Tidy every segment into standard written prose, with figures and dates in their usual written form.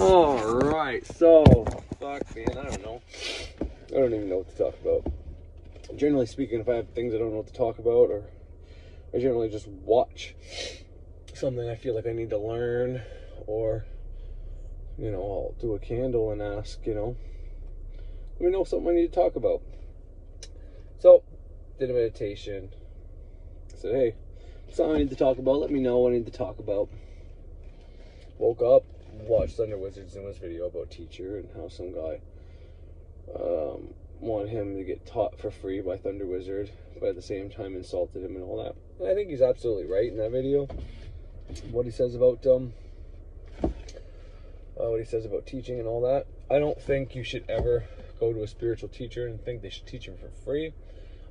Alright, so, fuck man, I don't know. I don't even know what to talk about. Generally speaking, if I have things I don't know what to talk about, or I generally just watch something I feel like I need to learn, or, you know, I'll do a candle and ask, you know, let me know something I need to talk about. So, did a meditation. I said, hey, something I need to talk about, let me know what I need to talk about. Woke up, watched Thunder Wizard's newest video about teacher and how some guy wanted him to get taught for free by Thunder Wizard, but at the same time insulted him and all that. And I think he's absolutely right in that video. What he says about teaching and all that. I don't think you should ever go to a spiritual teacher and think they should teach him for free.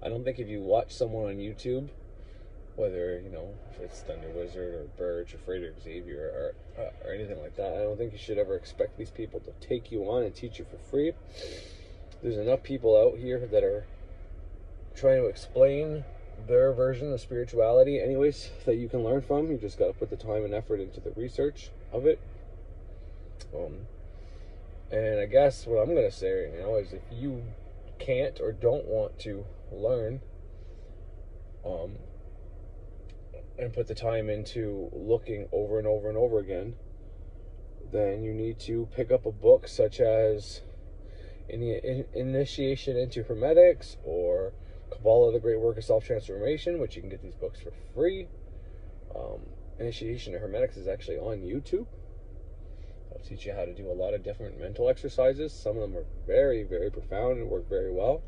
I don't think if you watch someone on YouTube, whether, you know, if it's Thunder Wizard or Birch or Freighter Xavier or anything like that, I don't think you should ever expect these people to take you on and teach you for free. There's enough people out here that are trying to explain their version of spirituality anyways that you can learn from. You just got to put the time and effort into the research of it. And I guess what I'm going to say right now is if you can't or don't want to learn and put the time into looking over and over and over again, then you need to pick up a book such as Initiation into Hermetics or Kabbalah, the Great Work of Self-Transformation, which you can get these books for free. Initiation to Hermetics is actually on YouTube. I'll teach you how to do a lot of different mental exercises. Some of them are very, very profound and work very well.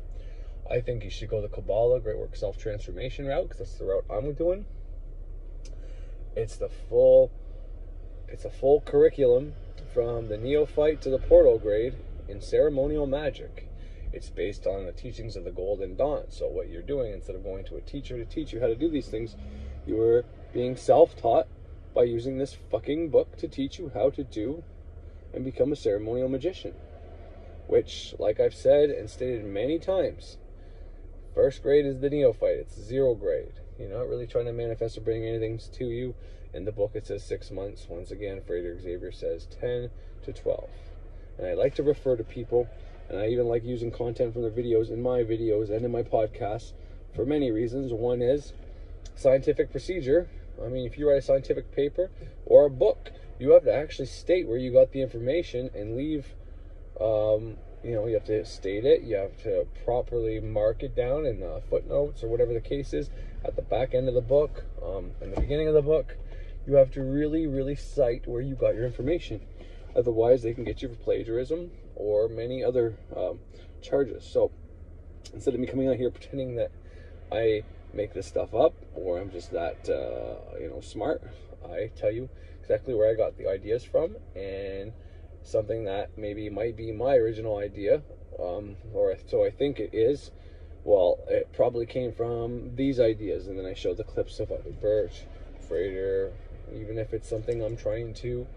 I think you should go the Kabbalah, Great Work of Self-Transformation route, because that's the route I'm doing. It's a full curriculum from the neophyte to the portal grade in ceremonial magic. It's based on the teachings of the Golden Dawn. So what you're doing, instead of going to a teacher to teach you how to do these things, you are being self-taught by using this fucking book to teach you how to do and become a ceremonial magician. Which, like I've said and stated many times, first grade is the neophyte. It's 0 grade. You're not really trying to manifest or bring anything to you. In the book it says 6 months. Once again, Freighter Xavier says 10 to 12. And I like to refer to people, and I even like using content from their videos in my videos and in my podcasts for many reasons. One is scientific procedure. I mean, if you write a scientific paper or a book, you have to actually state where you got the information and leave, you know, you have to state it. You have to properly mark it down in footnotes or whatever the case is at the back end of the book, in the beginning of the book. You have to really, really cite where you got your information. Otherwise, they can get you for plagiarism or many other charges. So instead of me coming out here pretending that I make this stuff up or I'm just that, you know, smart, I tell you exactly where I got the ideas from, and something that maybe might be my original idea, or so I think it is. Well, it probably came from these ideas, and then I show the clips of other Birch, Freighter, even if it's something I'm trying to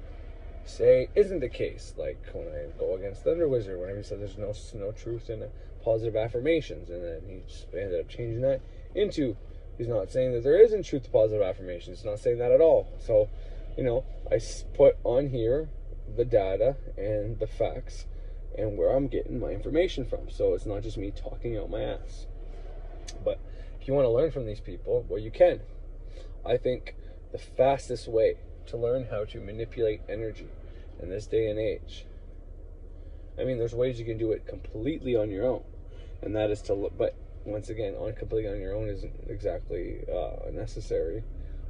say isn't the case, like when I go against Thunder Wizard, whenever he said there's no truth in positive affirmations, and then he just ended up changing that into, he's not saying that there isn't truth to positive affirmations. He's not saying that at all. So, you know, I put on here the data and the facts and where I'm getting my information from. So it's not just me talking out my ass. But if you want to learn from these people, well, you can. I think the fastest way to learn how to manipulate energy in this day and age, I mean, there's ways you can do it completely on your own, and that is to look, but once again, completely on your own isn't exactly necessary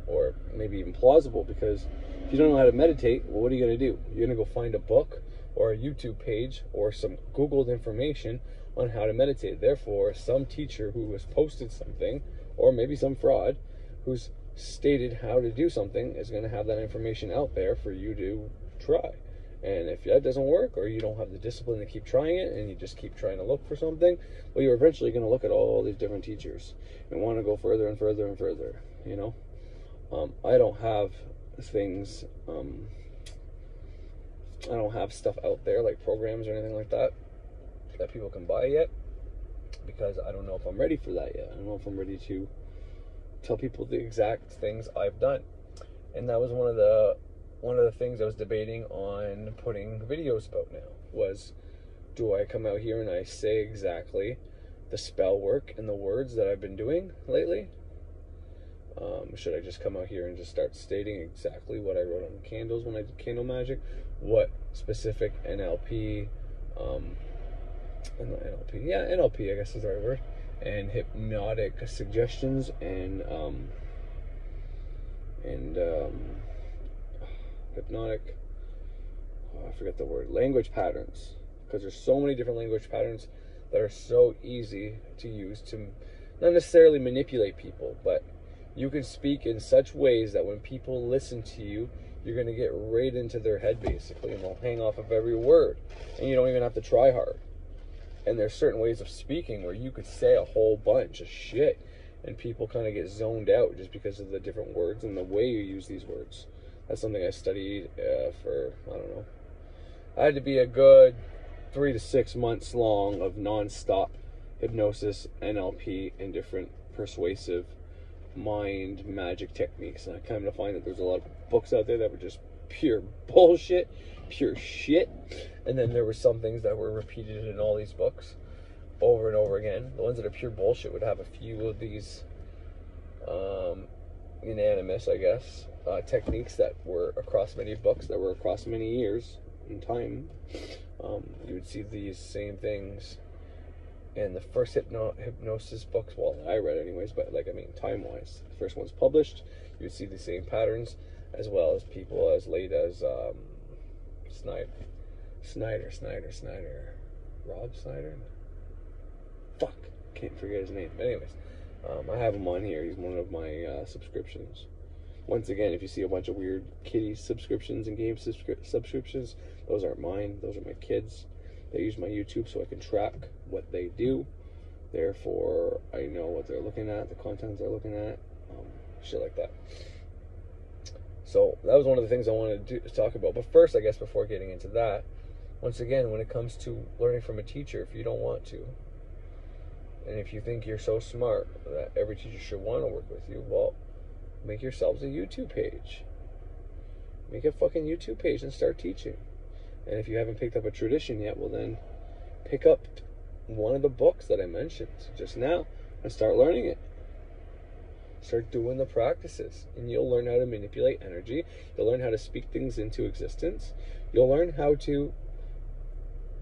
or maybe even plausible, because if you don't know how to meditate, well, what are you going to do? You're going to go find a book or a YouTube page or some Googled information on how to meditate. Therefore, some teacher who has posted something, or maybe some fraud who's stated how to do something, is going to have that information out there for you to try. And if that doesn't work, or you don't have the discipline to keep trying it, and you just keep trying to look for something, well, you're eventually going to look at all these different teachers and want to go further and further and further, you know? I don't have things, I don't have stuff out there like programs or anything like that that people can buy yet, because I don't know if I'm ready for that yet. I don't know if I'm ready to tell people the exact things I've done. And that was one of the one of the things I was debating on putting videos about now was, do I come out here and I say exactly the spell work and the words that I've been doing lately? Should I just come out here and just start stating exactly what I wrote on the candles when I did candle magic? What specific NLP, NLP, I guess is the right word, and hypnotic suggestions and hypnotic, I forget the word, language patterns, because there's so many different language patterns that are so easy to use to not necessarily manipulate people, but you can speak in such ways that when people listen to you, you're going to get right into their head basically, and they'll hang off of every word, and you don't even have to try hard. And there's certain ways of speaking where you could say a whole bunch of shit and people kind of get zoned out just because of the different words and the way you use these words. That's something I studied for, I don't know, I had to be a good 3 to 6 months long of non-stop hypnosis, NLP, and different persuasive mind magic techniques. And I kind of find that there's a lot of books out there that were just pure bullshit, pure shit. And then there were some things that were repeated in all these books over and over again. The ones that are pure bullshit would have a few of these unanimous, I guess, techniques that were across many books, that were across many years in time. You would see these same things in the first hypnosis books, well, I read anyways, but like, I mean, time-wise, the first one's published, you would see the same patterns, as well as people as late as Rob Snyder? Fuck, can't forget his name. But anyways, I have him on here. He's one of my subscriptions. Once again, if you see a bunch of weird kitty subscriptions and game subscriptions, those aren't mine. Those are my kids. They use my YouTube so I can track what they do. Therefore, I know what they're looking at, the content they're looking at, shit like that. So that was one of the things I wanted to talk about. But first, I guess, before getting into that, once again, when it comes to learning from a teacher, if you don't want to, and if you think you're so smart that every teacher should want to work with you, well, make yourselves a YouTube page. Make a fucking YouTube page and start teaching. And if you haven't picked up a tradition yet, well then, pick up one of the books that I mentioned just now and start learning it. Start doing the practices, and you'll learn how to manipulate energy. You'll learn how to speak things into existence. You'll learn how to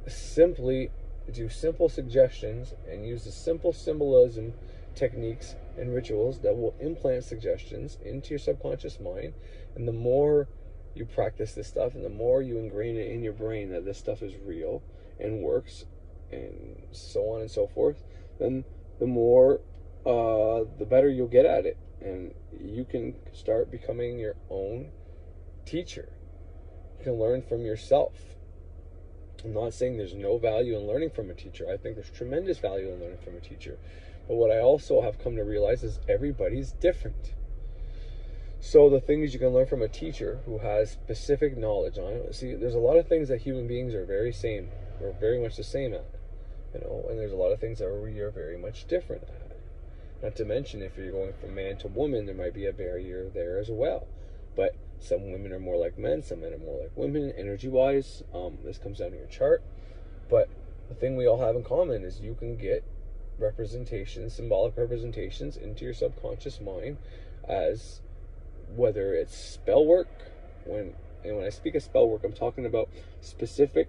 simply do simple suggestions and use the simple symbolism techniques and rituals that will implant suggestions into your subconscious mind. And the more you practice this stuff, and the more you ingrain it in your brain that this stuff is real and works, and so on and so forth, then the more the better you'll get at it, and you can start becoming your own teacher. You can learn from yourself. I'm not saying there's no value in learning from a teacher. I think there's tremendous value in learning from a teacher. But what I also have come to realize is everybody's different. So the things you can learn from a teacher who has specific knowledge on it. See, there's a lot of things that human beings are very much the same at, and there's a lot of things that we are very much different at. Not to mention, if you're going from man to woman, there might be a barrier there as well. But some women are more like men, some men are more like women, energy-wise. This comes down to your chart. But the thing we all have in common is you can get representations, symbolic representations into your subconscious mind, as whether it's spell work. And when I speak of spell work, I'm talking about specific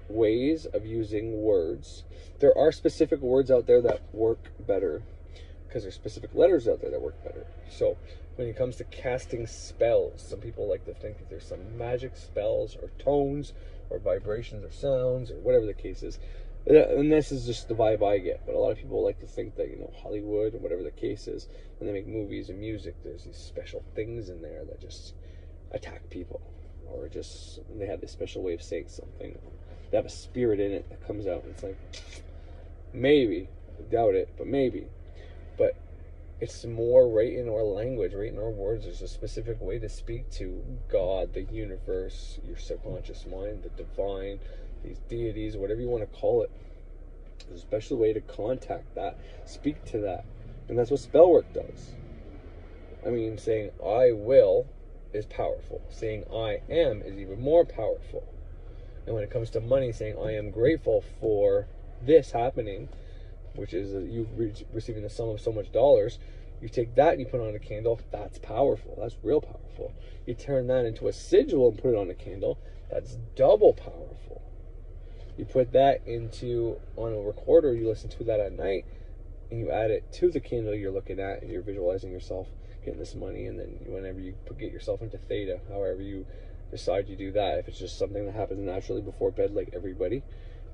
ways of using words. There are specific words out there that work better, because there's specific letters out there that work better. So when it comes to casting spells, some people like to think that there's some magic spells or tones or vibrations or sounds or whatever the case is. And this is just the vibe I get. But a lot of people like to think that, Hollywood or whatever the case is, when they make movies and music, there's these special things in there that just attack people. Or just, they have this special way of saying something. They have a spirit in it that comes out. And it's like, maybe, I doubt it, but maybe. But it's more right in our language, right in our words. There's a specific way to speak to God, the universe, your subconscious mind, the divine, these deities, whatever you want to call it. There's a special way to contact that, speak to that. And that's what spell work does. I mean, saying, I will is powerful. Saying I am is even more powerful. And when it comes to money, saying I am grateful for this happening, which is you receiving the sum of so much dollars, you take that and you put it on a candle, that's powerful. That's real powerful. You turn that into a sigil and put it on a candle, that's double powerful. You put that on a recorder, you listen to that at night, and you add it to the candle you're looking at, and you're visualizing yourself getting this money, and then whenever you get yourself into theta, however you decide you do that, if it's just something that happens naturally before bed like everybody,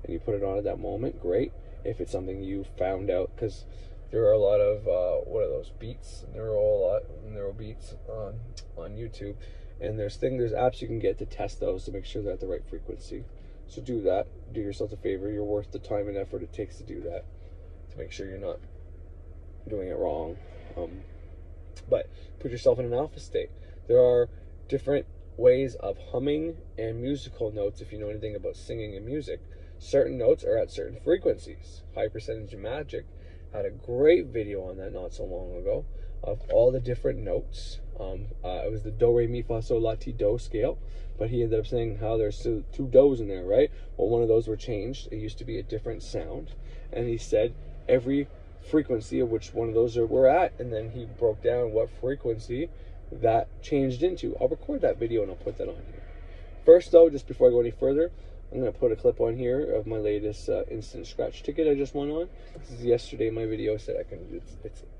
and you put it on at that moment, great. If it's something you found out, because there are a lot of what are those beats, neural beats on YouTube, and there's apps you can get to test those to make sure they're at the right frequency. So do that. Do yourself a favor. You're worth the time and effort it takes to do that, to make sure you're not doing it wrong. But put yourself in an alpha state. There are different ways of humming and musical notes. If you know anything about singing and music, certain notes are at certain frequencies. High Percentage Magick had a great video on that not so long ago of all the different notes. It was the do, re, mi, fa, sol, la, ti, do scale, but he ended up saying how there's two do's in there, right? Well, one of those were changed. It used to be a different sound, and he said every frequency of which one of those we're at, and then he broke down what frequency that changed into. I'll record that video and I'll put that on here. First though, just before I go any further, I'm going to put a clip on here of my latest instant scratch ticket I just won on. This is yesterday. My video said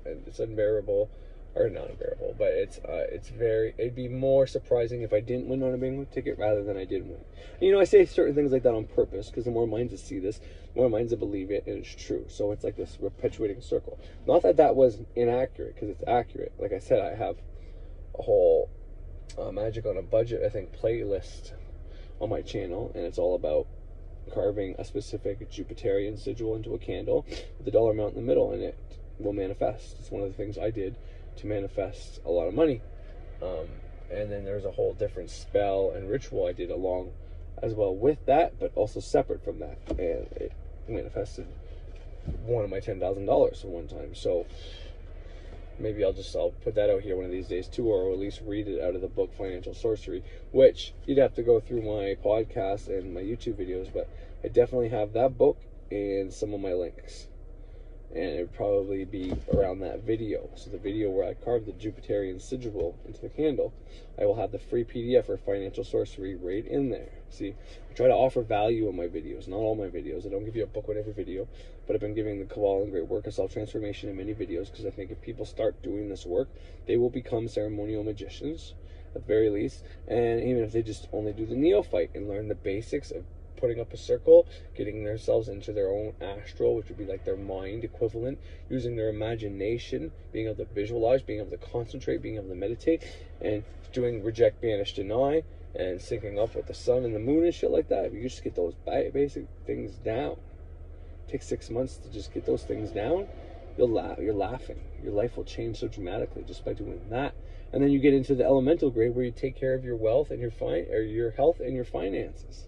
it's unbearable, or not unbearable, but it'd be more surprising if I didn't win on a bingo ticket rather than I did win. And, I say certain things like that on purpose because the more minds that see this, the more minds that believe it, and it's true. So it's like this perpetuating circle. Not that was inaccurate, because it's accurate. Like I said, I have a whole Magick on a Budget, I think, playlist on my channel, and it's all about carving a specific Jupiterian sigil into a candle with the dollar amount in the middle, and it will manifest. It's one of the things I did to manifest a lot of money. And then there's a whole different spell and ritual I did along as well with that, but also separate from that, and it manifested one of my $10,000 at one time. So maybe I'll put that out here one of these days too, or at least read it out of the book Financial Sorcery, which you'd have to go through my podcast and my YouTube videos, but I definitely have that book and some of my links, and it would probably be around that video. So the video where I carved the Jupiterian sigil into the candle, I will have the free PDF for Financial Sorcery right in there. See, I try to offer value in my videos, not all my videos. I don't give you a book with every video, but I've been giving the Kabbalah and Great Work of Self-Transformation in many videos, because I think if people start doing this work, they will become ceremonial magicians, at the very least. And even if they just only do the neophyte and learn the basics of putting up a circle, getting themselves into their own astral, which would be like their mind equivalent, using their imagination, being able to visualize, being able to concentrate, being able to meditate, and doing reject, banish, deny, and syncing up with the sun and the moon and shit like that. If you just get those basic things down, it takes 6 months to just get those things down, you're laughing. Your life will change so dramatically just by doing that. And then you get into the elemental grade where you take care of your wealth and your health and your finances.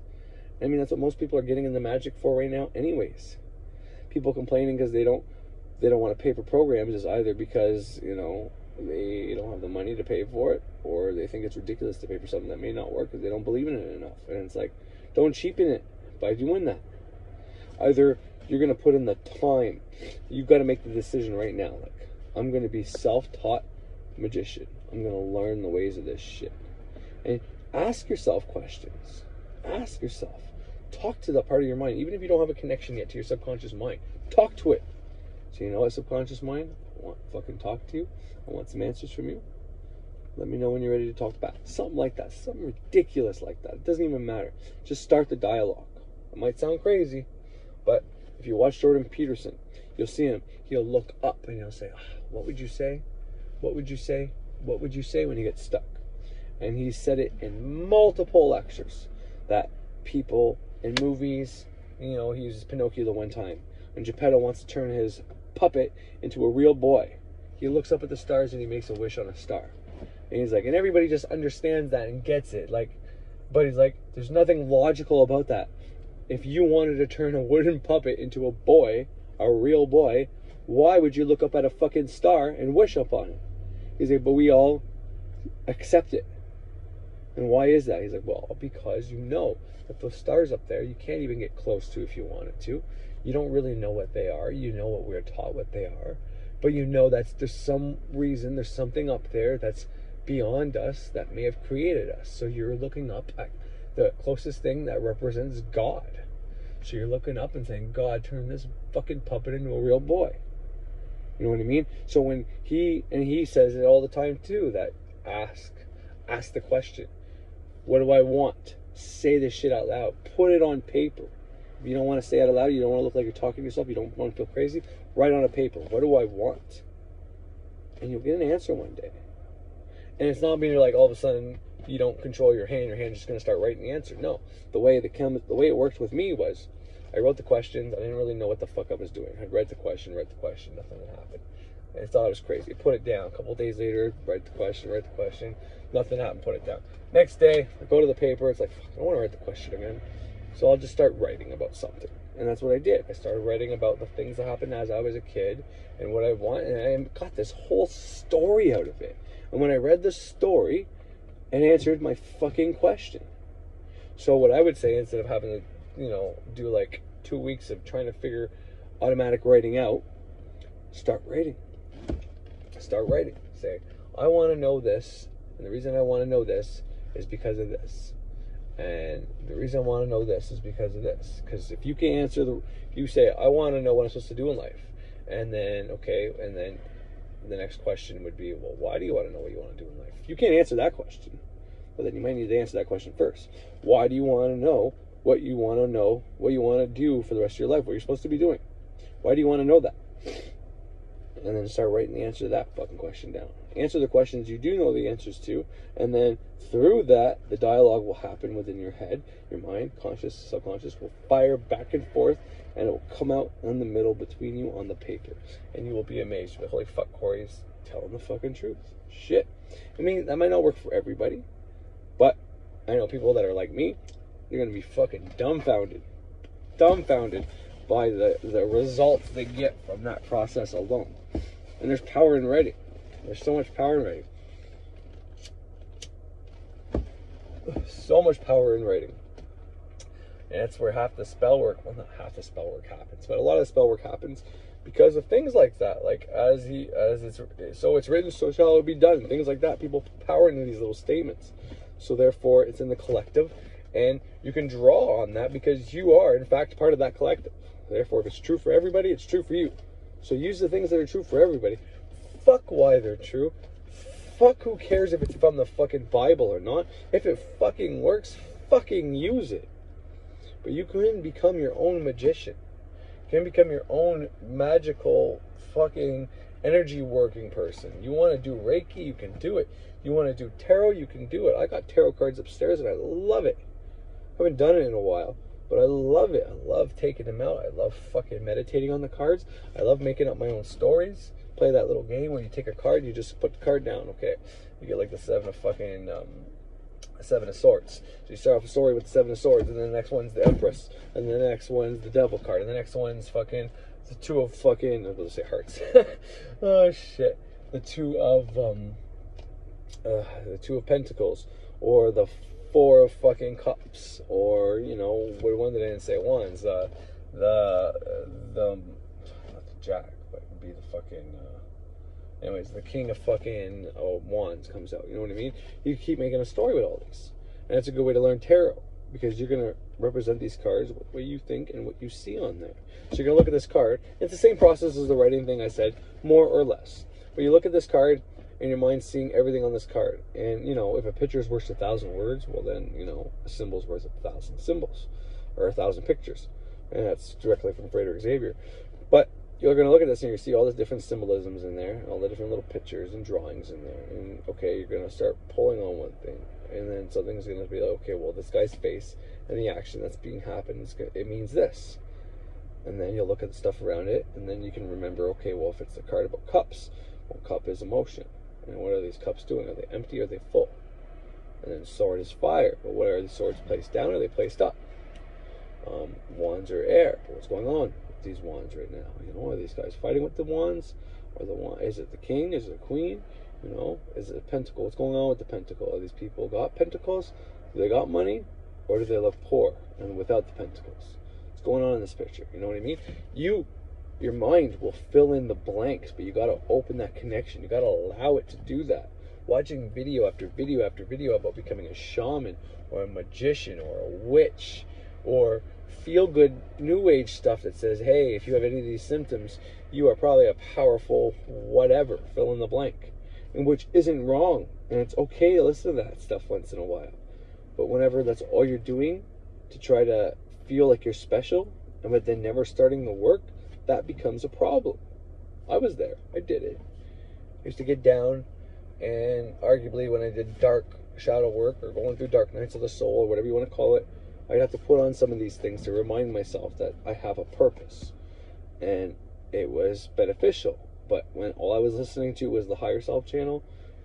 I mean, that's what most people are getting in the Magick for right now anyways. People complaining because they don't want to pay for programs is either because, they don't have the money to pay for it, or they think it's ridiculous to pay for something that may not work because they don't believe in it enough. And it's like, don't cheapen it by doing that. Either you're going to put in the time. You've got to make the decision right now. Like, I'm going to be self-taught magician. I'm going to learn the ways of this shit. And ask yourself questions. Ask yourself. Talk to that part of your mind, even if you don't have a connection yet to your subconscious mind. Talk to it. So you know what, subconscious mind? I want to fucking talk to you. I want some answers from you. Let me know when you're ready to talk back. Something like that. Something ridiculous like that. It doesn't even matter. Just start the dialogue. It might sound crazy, but if you watch Jordan Peterson, you'll see him. He'll look up and he'll say, what would you say? What would you say? What would you say when you get stuck? And he said it in multiple lectures that people in movies, he uses Pinocchio the one time. When Geppetto wants to turn his puppet into a real boy, he looks up at the stars and he makes a wish on a star. And he's like, and everybody just understands that and gets it. But he's like, there's nothing logical about that. If you wanted to turn a wooden puppet into a boy, a real boy, why would you look up at a fucking star and wish upon it? He's like, but we all accept it. And why is that? He's like, well, because you know that those stars up there, you can't even get close to if you wanted to. You don't really know what they are. You know what we're taught what they are. But you know that there's some reason, there's something up there that's beyond us that may have created us. So you're looking up at the closest thing that represents God. So you're looking up and saying, God, turn this fucking puppet into a real boy. You know what I mean? So when he says it all the time too, that ask the question. What do I want? Say this shit out loud. Put it on paper. If you don't want to say it out loud, you don't want to look like you're talking to yourself, you don't want to feel crazy, write on a paper. What do I want? And you'll get an answer one day. And it's not being like all of a sudden you don't control your hand's just going to start writing the answer. No. The way it worked with me was I wrote the questions. I didn't really know what the fuck I was doing. I read the question, nothing would happen. I thought it was crazy. Put it down. A couple of days later, write the question, nothing happened, put it down. Next day, I go to the paper, it's like, fuck, I don't want to write the question again. So I'll just start writing about something. And that's what I did. I started writing about the things that happened as I was a kid and what I want, and I got this whole story out of it. And when I read the story, it answered my fucking question. So what I would say, instead of having to, do like 2 weeks of trying to figure automatic writing out, start writing. Say, I want to know this, and the reason I want to know this is because of this. And the reason I want to know this is because of this. Because if you can answer if you say, I want to know what I'm supposed to do in life, and then the next question would be, well, why do you want to know what you want to do in life? If you can't answer that question, well, then you might need to answer that question first. Why do you want to know what you want to do for the rest of your life, what you're supposed to be doing? Why do you want to know that? And then start writing the answer to that fucking question down. Answer the questions you do know the answers to, and then through that, the dialogue will happen within your head, your mind, conscious, subconscious, will fire back and forth, and it will come out in the middle between you on the paper. And you will be amazed. You'll be like, holy fuck, Corey's telling the fucking truth. Shit. I mean, that might not work for everybody, but I know people that are like me, you're going to be fucking dumbfounded by the results they get from that process alone. And there's power in writing. There's so much power in writing. So much power in writing. And that's where half the spell work, well, not half the spell work happens, but a lot of the spell work happens because of things like that. Like, it's written, so shall it be done. Things like that. People put power into these little statements. So therefore, it's in the collective. And you can draw on that because you are, in fact, part of that collective. Therefore, if it's true for everybody, it's true for you. So use the things that are true for everybody. Fuck why they're true. Fuck who cares if it's from the fucking Bible or not. If it fucking works, fucking use it. But you can become your own magician. You can become your own magical fucking energy working person. You want to do Reiki, you can do it. You want to do tarot, you can do it. I got tarot cards upstairs and I love it. I haven't done it in a while, but I love it. I love taking them out. I love fucking meditating on the cards. I love making up my own stories. Play that little game where you take a card, you just put the card down. Okay, you get like the Seven of Swords. So you start off a story with the Seven of Swords, and then the next one's the Empress, and then the next one's the Devil card, and the next one's fucking the Two of fucking, I was going to say hearts. Oh shit, the Two of Pentacles, or the Four of fucking Cups, or what one that I didn't say once, the not the Jack, but it would be the fucking anyways, the King of fucking Wands comes out. You know what I mean? You keep making a story with all this, and it's a good way to learn tarot because you're gonna represent these cards what you think and what you see on there. So you're gonna look at this card. It's the same process as the writing thing I said, more or less. But you look at this card, and your mind's seeing everything on this card. And, if a picture is worth 1,000 words, well then, a symbol's worth 1,000 symbols. Or 1,000 pictures. And that's directly from Frederick Xavier. But you're going to look at this and you see all the different symbolisms in there, all the different little pictures and drawings in there. And, okay, you're going to start pulling on one thing. And then something's going to be like, okay, well, this guy's face and the action that's being happened, it means this. And then you'll look at the stuff around it, and then you can remember, okay, well, if it's the card about cups, well, cup is emotion. And what are these cups doing? Are they empty or are they full? And then sword is fire. But what are the swords placed down or are they placed up? Wands are air. What's going on with these wands right now? Are these guys fighting with the wands? Or is it the king? Is it the queen? You know, is it a pentacle? What's going on with the pentacle? Are these people got pentacles? Do they got money? Or do they look poor and without the pentacles? What's going on in this picture? You know what I mean? Your mind will fill in the blanks, but you got to open that connection. You got to allow it to do that. Watching video after video after video about becoming a shaman or a magician or a witch or feel-good new age stuff that says, hey, if you have any of these symptoms, you are probably a powerful whatever, fill in the blank. And which isn't wrong. And it's okay to listen to that stuff once in a while. But whenever that's all you're doing to try to feel like you're special, and but then never starting the work, that becomes a problem. I was there. I did it. I used to get down, and arguably when I did dark shadow work or going through dark nights of the soul or whatever you want to call it, I'd have to put on some of these things to remind myself that I have a purpose. And it was beneficial. But when all I was listening to was the Higher Self channel,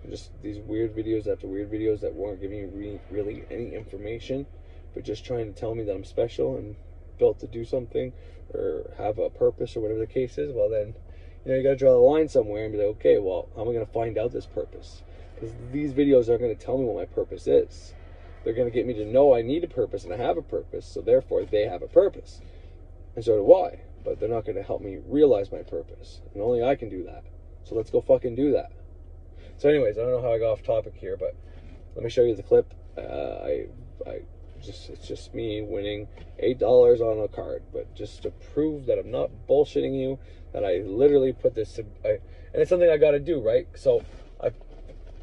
just these weird videos after weird videos that weren't giving me really any information, but just trying to tell me that I'm special and built to do something or have a purpose or whatever the case is, well then, you got to draw the line somewhere and be like, okay, well, how am I going to find out this purpose? Because these videos are going to tell me what my purpose is. They're going to get me to know I need a purpose and I have a purpose, so therefore they have a purpose. And so do I. But they're not going to help me realize my purpose. And only I can do that. So let's go fucking do that. So anyways, I don't know how I got off topic here, but let me show you the clip. It's just me winning $8 on a card. But just to prove that I'm not bullshitting you, that I literally put this to... and it's something I got to do, right? So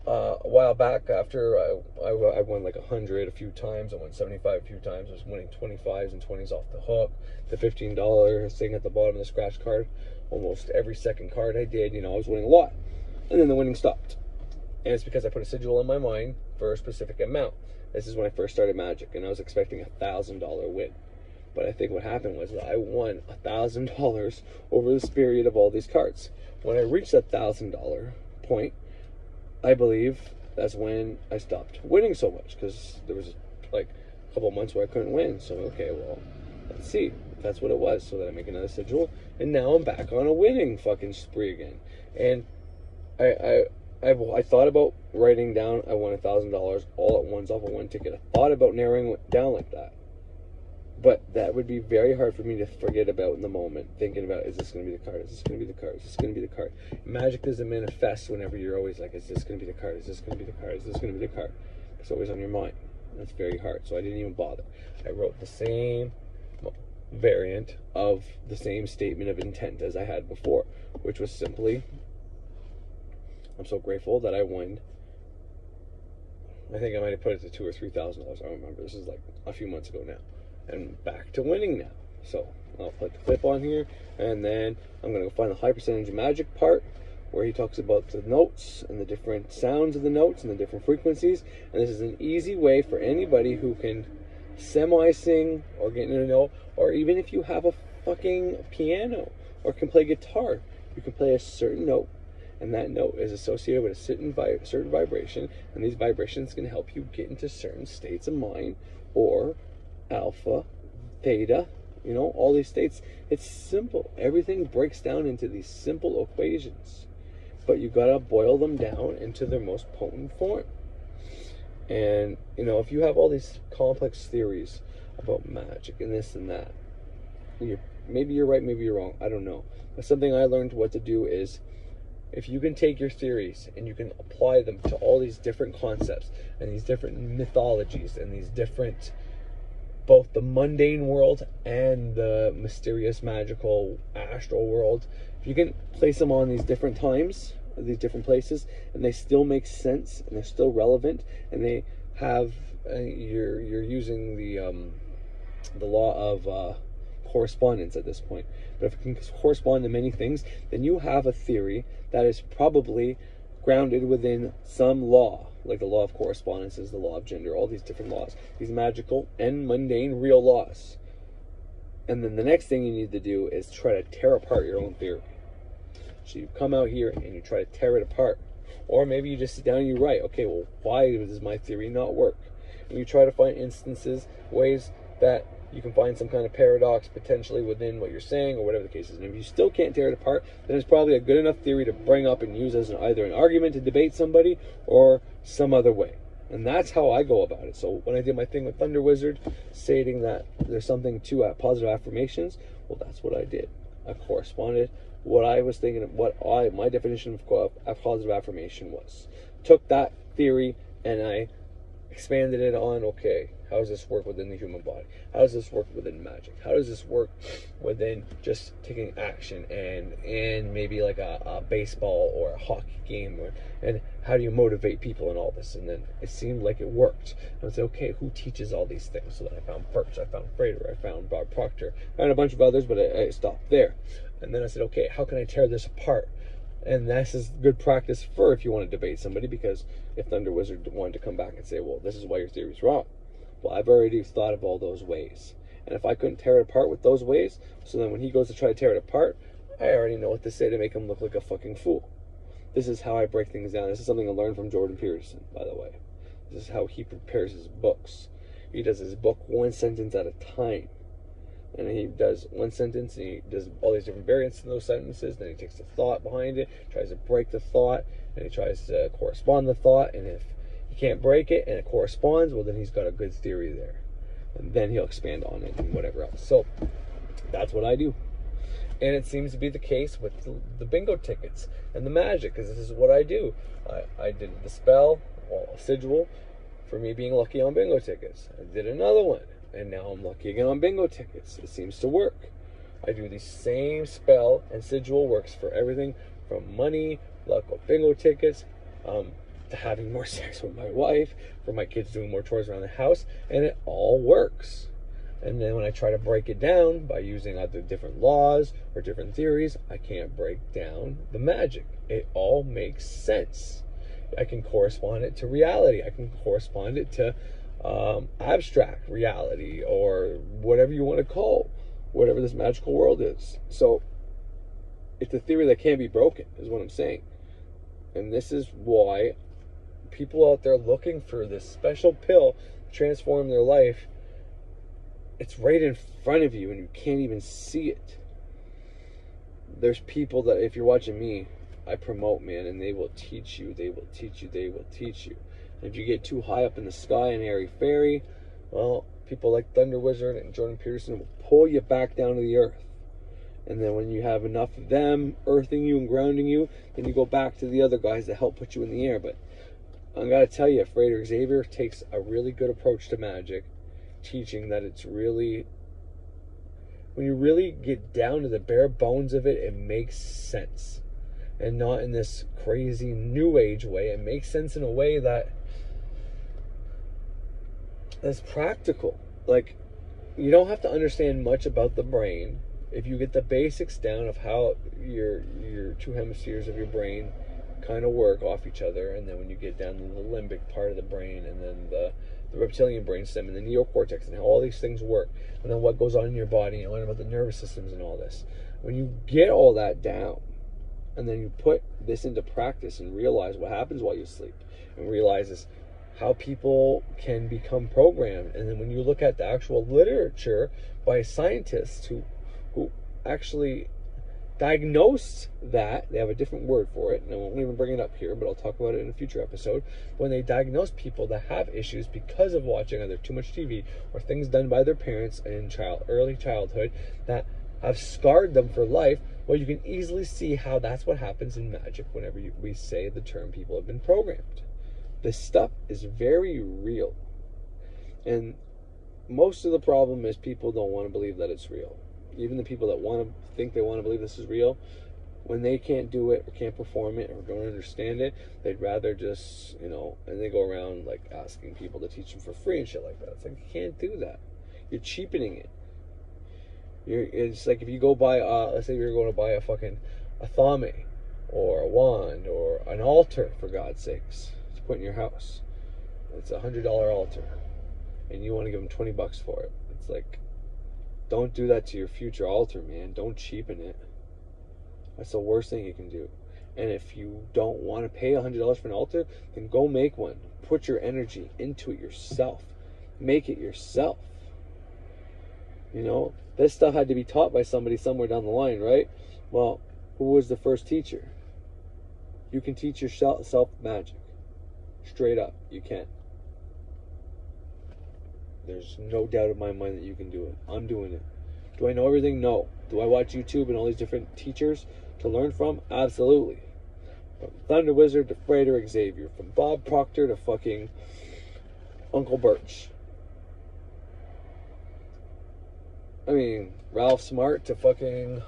a while back, after I won like 100 a few times, I won 75 a few times. I was winning 25s and 20s off the hook. The $15 thing at the bottom of the scratch card, almost every second card I did, I was winning a lot. And then the winning stopped. And it's because I put a sigil in my mind for a specific amount. This is when I first started Magic, and I was expecting $1,000 win. But I think what happened was that I won $1,000 over this period of all these cards. When I reached that $1,000 point, I believe that's when I stopped winning so much, because there was like a couple of months where I couldn't win. So, okay, well, let's see if that's what it was. So then I make another sigil, and now I'm back on a winning fucking spree again. And I thought about writing down I won $1,000 all at once off of one ticket. I thought about narrowing it down like that. But that would be very hard for me to forget about in the moment, thinking about, is this going to be the card? Is this going to be the card? Is this going to be the card? Magic doesn't manifest whenever you're always like, is this going to be the card? Is this going to be the card? Is this going to be the card? It's always on your mind. That's very hard. So I didn't even bother. I wrote the same variant of the same statement of intent as I had before, which was simply, I'm so grateful that I won. I think I might have put it to $2,000 or $3,000. I don't remember. This is like a few months ago now. And back to winning now. So I'll put the clip on here, and then I'm going to go find the high percentage magic part where he talks about the notes and the different sounds of the notes and the different frequencies. And this is an easy way for anybody who can semi-sing or get to know, or even if you have a fucking piano or can play guitar, you can play a certain note, and that note is associated with a certain vibration, and these vibrations can help you get into certain states of mind, or alpha, theta, all these states. It's simple. Everything breaks down into these simple equations, but you gotta boil them down into their most potent form. And if you have all these complex theories about magic and this and that, maybe you're right, maybe you're wrong, I don't know. But something I learned what to do is, if you can take your theories and you can apply them to all these different concepts and these different mythologies and these different, both the mundane world and the mysterious, magical, astral world, if you can place them on these different times, these different places, and they still make sense and they're still relevant, and they have you're using the law of correspondence at this point. But if it can correspond to many things, then you have a theory that is probably grounded within some law, like the law of correspondence is the law of gender, all these different laws, these magical and mundane real laws. And then the next thing you need to do is try to tear apart your own theory. So you come out here and you try to tear it apart. Or maybe you just sit down and you write, okay, well, why does my theory not work? And you try to find instances, ways that you can find some kind of paradox potentially within what you're saying or whatever the case is. And if you still can't tear it apart, then it's probably a good enough theory to bring up and use as either an argument to debate somebody or some other way. And that's how I go about it. So when I did my thing with Thunder Wizard, stating that there's something to positive affirmations, well, that's what I did. I corresponded what I was thinking of, my definition of positive affirmation was. Took that theory and I expanded it on, okay, how does this work within the human body? How does this work within magic? How does this work within just taking action and maybe like a baseball or a hockey game? And how do you motivate people in all this? And then it seemed like it worked. And I said, okay, who teaches all these things? So then I found Birch, I found Frater, I found Bob Proctor, I found a bunch of others, but I stopped there. And then I said, okay, how can I tear this apart? And this is good practice for if you want to debate somebody, because if Thunder Wizard wanted to come back and say, well, this is why your theory's wrong. Well, I've already thought of all those ways. And if I couldn't tear it apart with those ways, so then when he goes to try to tear it apart, I already know what to say to make him look like a fucking fool. This is how I break things down. This is something I learned from Jordan Peterson, by the way. This is how he prepares his books. He does his book one sentence at a time. And he does one sentence, and he does all these different variants in those sentences. Then he takes the thought behind it, tries to break the thought, and he tries to correspond the thought. And if he can't break it and it corresponds, well, then he's got a good theory there. And then he'll expand on it and whatever else. So that's what I do. And it seems to be the case with the bingo tickets and the magic, because this is what I do. I did the spell, a sigil, for me being lucky on bingo tickets. I did another one, and now I'm lucky again on bingo tickets. It seems to work. I do the same spell, and sigil works for everything from money, luck on bingo tickets, to having more sex with my wife, for my kids doing more chores around the house, and it all works. And then when I try to break it down by using either different laws or different theories, I can't break down the magic. It all makes sense. I can correspond it to reality. I can correspond it to abstract reality, or whatever you want to call whatever this magical world is. So it's a theory that can't be broken, is what I'm saying. And this is why people out there looking for this special pill to transform their life, it's right in front of you and you can't even see it. There's people that, if you're watching me, I promote, man, and they will teach you, they will teach you, they will teach you. And if you get too high up in the sky and airy-fairy, well, people like Thunder Wizard and Jordan Peterson will pull you back down to the earth. And then when you have enough of them earthing you and grounding you, then you go back to the other guys that help put you in the air. But I gotta tell you, Frater Xavier takes a really good approach to magic, teaching that it's really, when you really get down to the bare bones of it, it makes sense. And not in this crazy new age way. It makes sense in a way that's practical. Like, you don't have to understand much about the brain if you get the basics down of how your two hemispheres of your brain kind of work off each other. And then when you get down to the limbic part of the brain, and then the reptilian brainstem and the neocortex, and how all these things work, and then what goes on in your body, and learn about the nervous systems and all this. When you get all that down, and then you put this into practice and realize what happens while you sleep, and realizes how people can become programmed. And then when you look at the actual literature by scientists who actually diagnose that, they have a different word for it, and I won't even bring it up here, but I'll talk about it in a future episode. When they diagnose people that have issues because of watching either too much TV or things done by their parents in early childhood that have scarred them for life, well, you can easily see how that's what happens in magic whenever we say the term people have been programmed. This stuff is very real. And most of the problem is people don't want to believe that it's real. Even the people that think they want to believe this is real, when they can't do it or can't perform it or don't understand it, they'd rather just, and they go around like asking people to teach them for free and shit like that. It's like, you can't do that. You're cheapening it. It's like if you go buy, let's say you're going to buy a thame, or a wand, or an altar, for God's sakes, to put in your house. It's $100 altar, and you want to give them $20 for it. It's like, don't do that to your future altar, man. Don't cheapen it. That's the worst thing you can do. And if you don't want to pay $100 for an altar, then go make one. Put your energy into it yourself. Make it yourself. You know, this stuff had to be taught by somebody somewhere down the line, right? Well, who was the first teacher? You can teach yourself magic. Straight up, you can. There's no doubt in my mind that you can do it. I'm doing it. Do I know everything? No. Do I watch YouTube and all these different teachers to learn from? Absolutely. From Thunder Wizard to Frederick Xavier, from Bob Proctor to fucking Uncle Birch. I mean, Ralph Smart to fucking...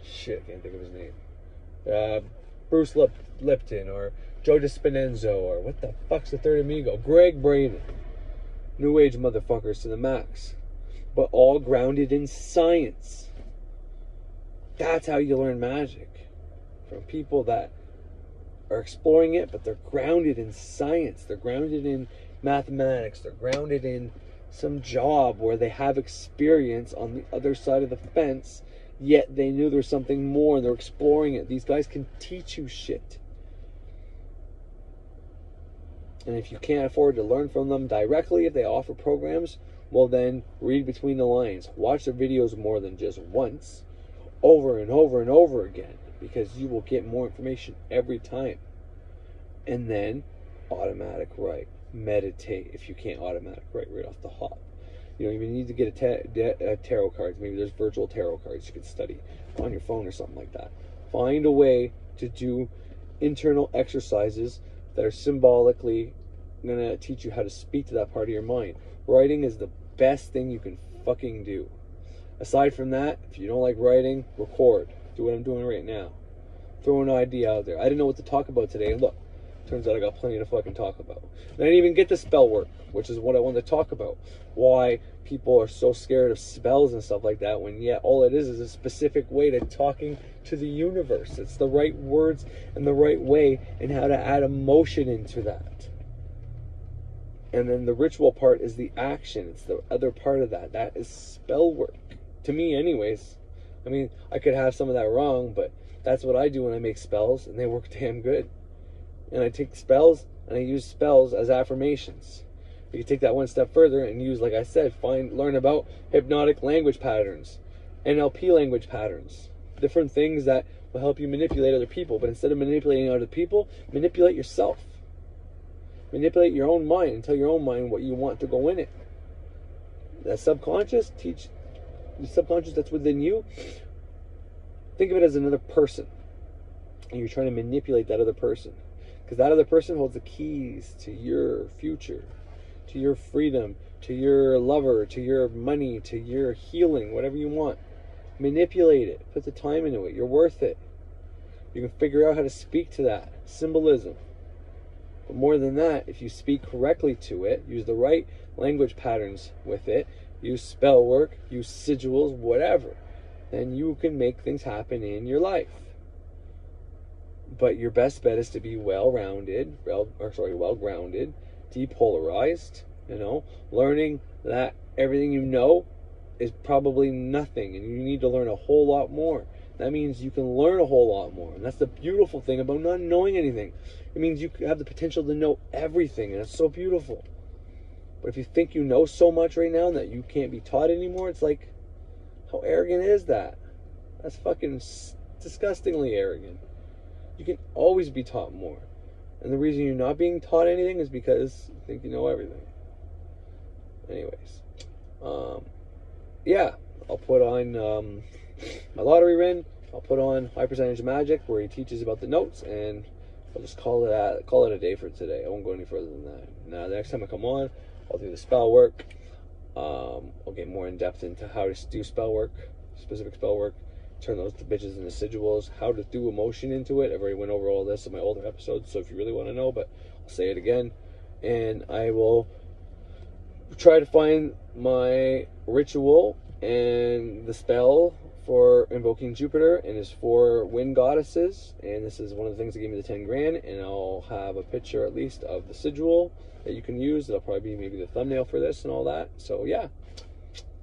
Shit, I can't think of his name. Bruce Lipton or Joe Dispenenzo or what the fuck's the third amigo? Greg Braden. New Age motherfuckers to the max. But all grounded in science. That's how you learn magic. From people that are exploring it, but they're grounded in science. They're grounded in mathematics. They're grounded in some job where they have experience on the other side of the fence, yet they knew there was something more and they're exploring it. These guys can teach you shit. And if you can't afford to learn from them directly, if they offer programs, well then read between the lines. Watch their videos more than just once, over and over and over again, because you will get more information every time. And then automatic write. Meditate if you can't automatic write right off the hop. You don't even need to get a tarot cards. Maybe there's virtual tarot cards you can study on your phone or something like that. Find a way to do internal exercises that are symbolically going to teach you how to speak to that part of your mind. Writing is the best thing you can fucking do. Aside from that, if you don't like writing, record. Do what I'm doing right now. Throw an idea out there. I didn't know what to talk about today, and look, turns out I got plenty to fucking talk about. And I didn't even get to spell work, which is what I wanted to talk about. Why people are so scared of spells and stuff like that, when yet all it is a specific way to talking to the universe. It's the right words and the right way and how to add emotion into that. And then the ritual part is the action. It's the other part of that. That is spell work. To me, anyways. I mean, I could have some of that wrong, but that's what I do when I make spells, and they work damn good. And I take spells, and I use spells as affirmations. You can take that one step further and use, like I said, learn about hypnotic language patterns, NLP language patterns, different things that will help you manipulate other people. But instead of manipulating other people, manipulate yourself. Manipulate your own mind and tell your own mind what you want to go in it. That subconscious, teach the subconscious that's within you. Think of it as another person, and you're trying to manipulate that other person. Because that other person holds the keys to your future, to your freedom, to your lover, to your money, to your healing, whatever you want. Manipulate it. Put the time into it. You're worth it. You can figure out how to speak to that. Symbolism. But more than that, if you speak correctly to it, use the right language patterns with it, use spell work, use sigils, whatever, then you can make things happen in your life. But your best bet is to be well-grounded, depolarized, learning that everything you know is probably nothing, and you need to learn a whole lot more. That means you can learn a whole lot more, and that's the beautiful thing about not knowing anything. It means you have the potential to know everything, and it's so beautiful. But if you think you know so much right now that you can't be taught anymore, it's like, how arrogant is that? That's fucking disgustingly arrogant. You can always be taught more. And the reason you're not being taught anything is because you think you know everything. Anyways. Yeah. I'll put on my lottery ring. I'll put on High Percentage Magic, where he teaches about the notes, and I'll just call it a day for today. I won't go any further than that. Now, the next time I come on, I'll do the spell work. I'll get more in depth into how to do spell work, specific spell work. Turn those bitches into sigils, how to do emotion into it. I've already went over all this in my older episodes, so if you really want to know, but I'll say it again. And I will try to find my ritual and the spell for invoking Jupiter and his 4 wind goddesses. And this is one of the things that gave me the 10 grand. And I'll have a picture at least of the sigil that you can use. That'll probably be maybe the thumbnail for this and all that. So yeah,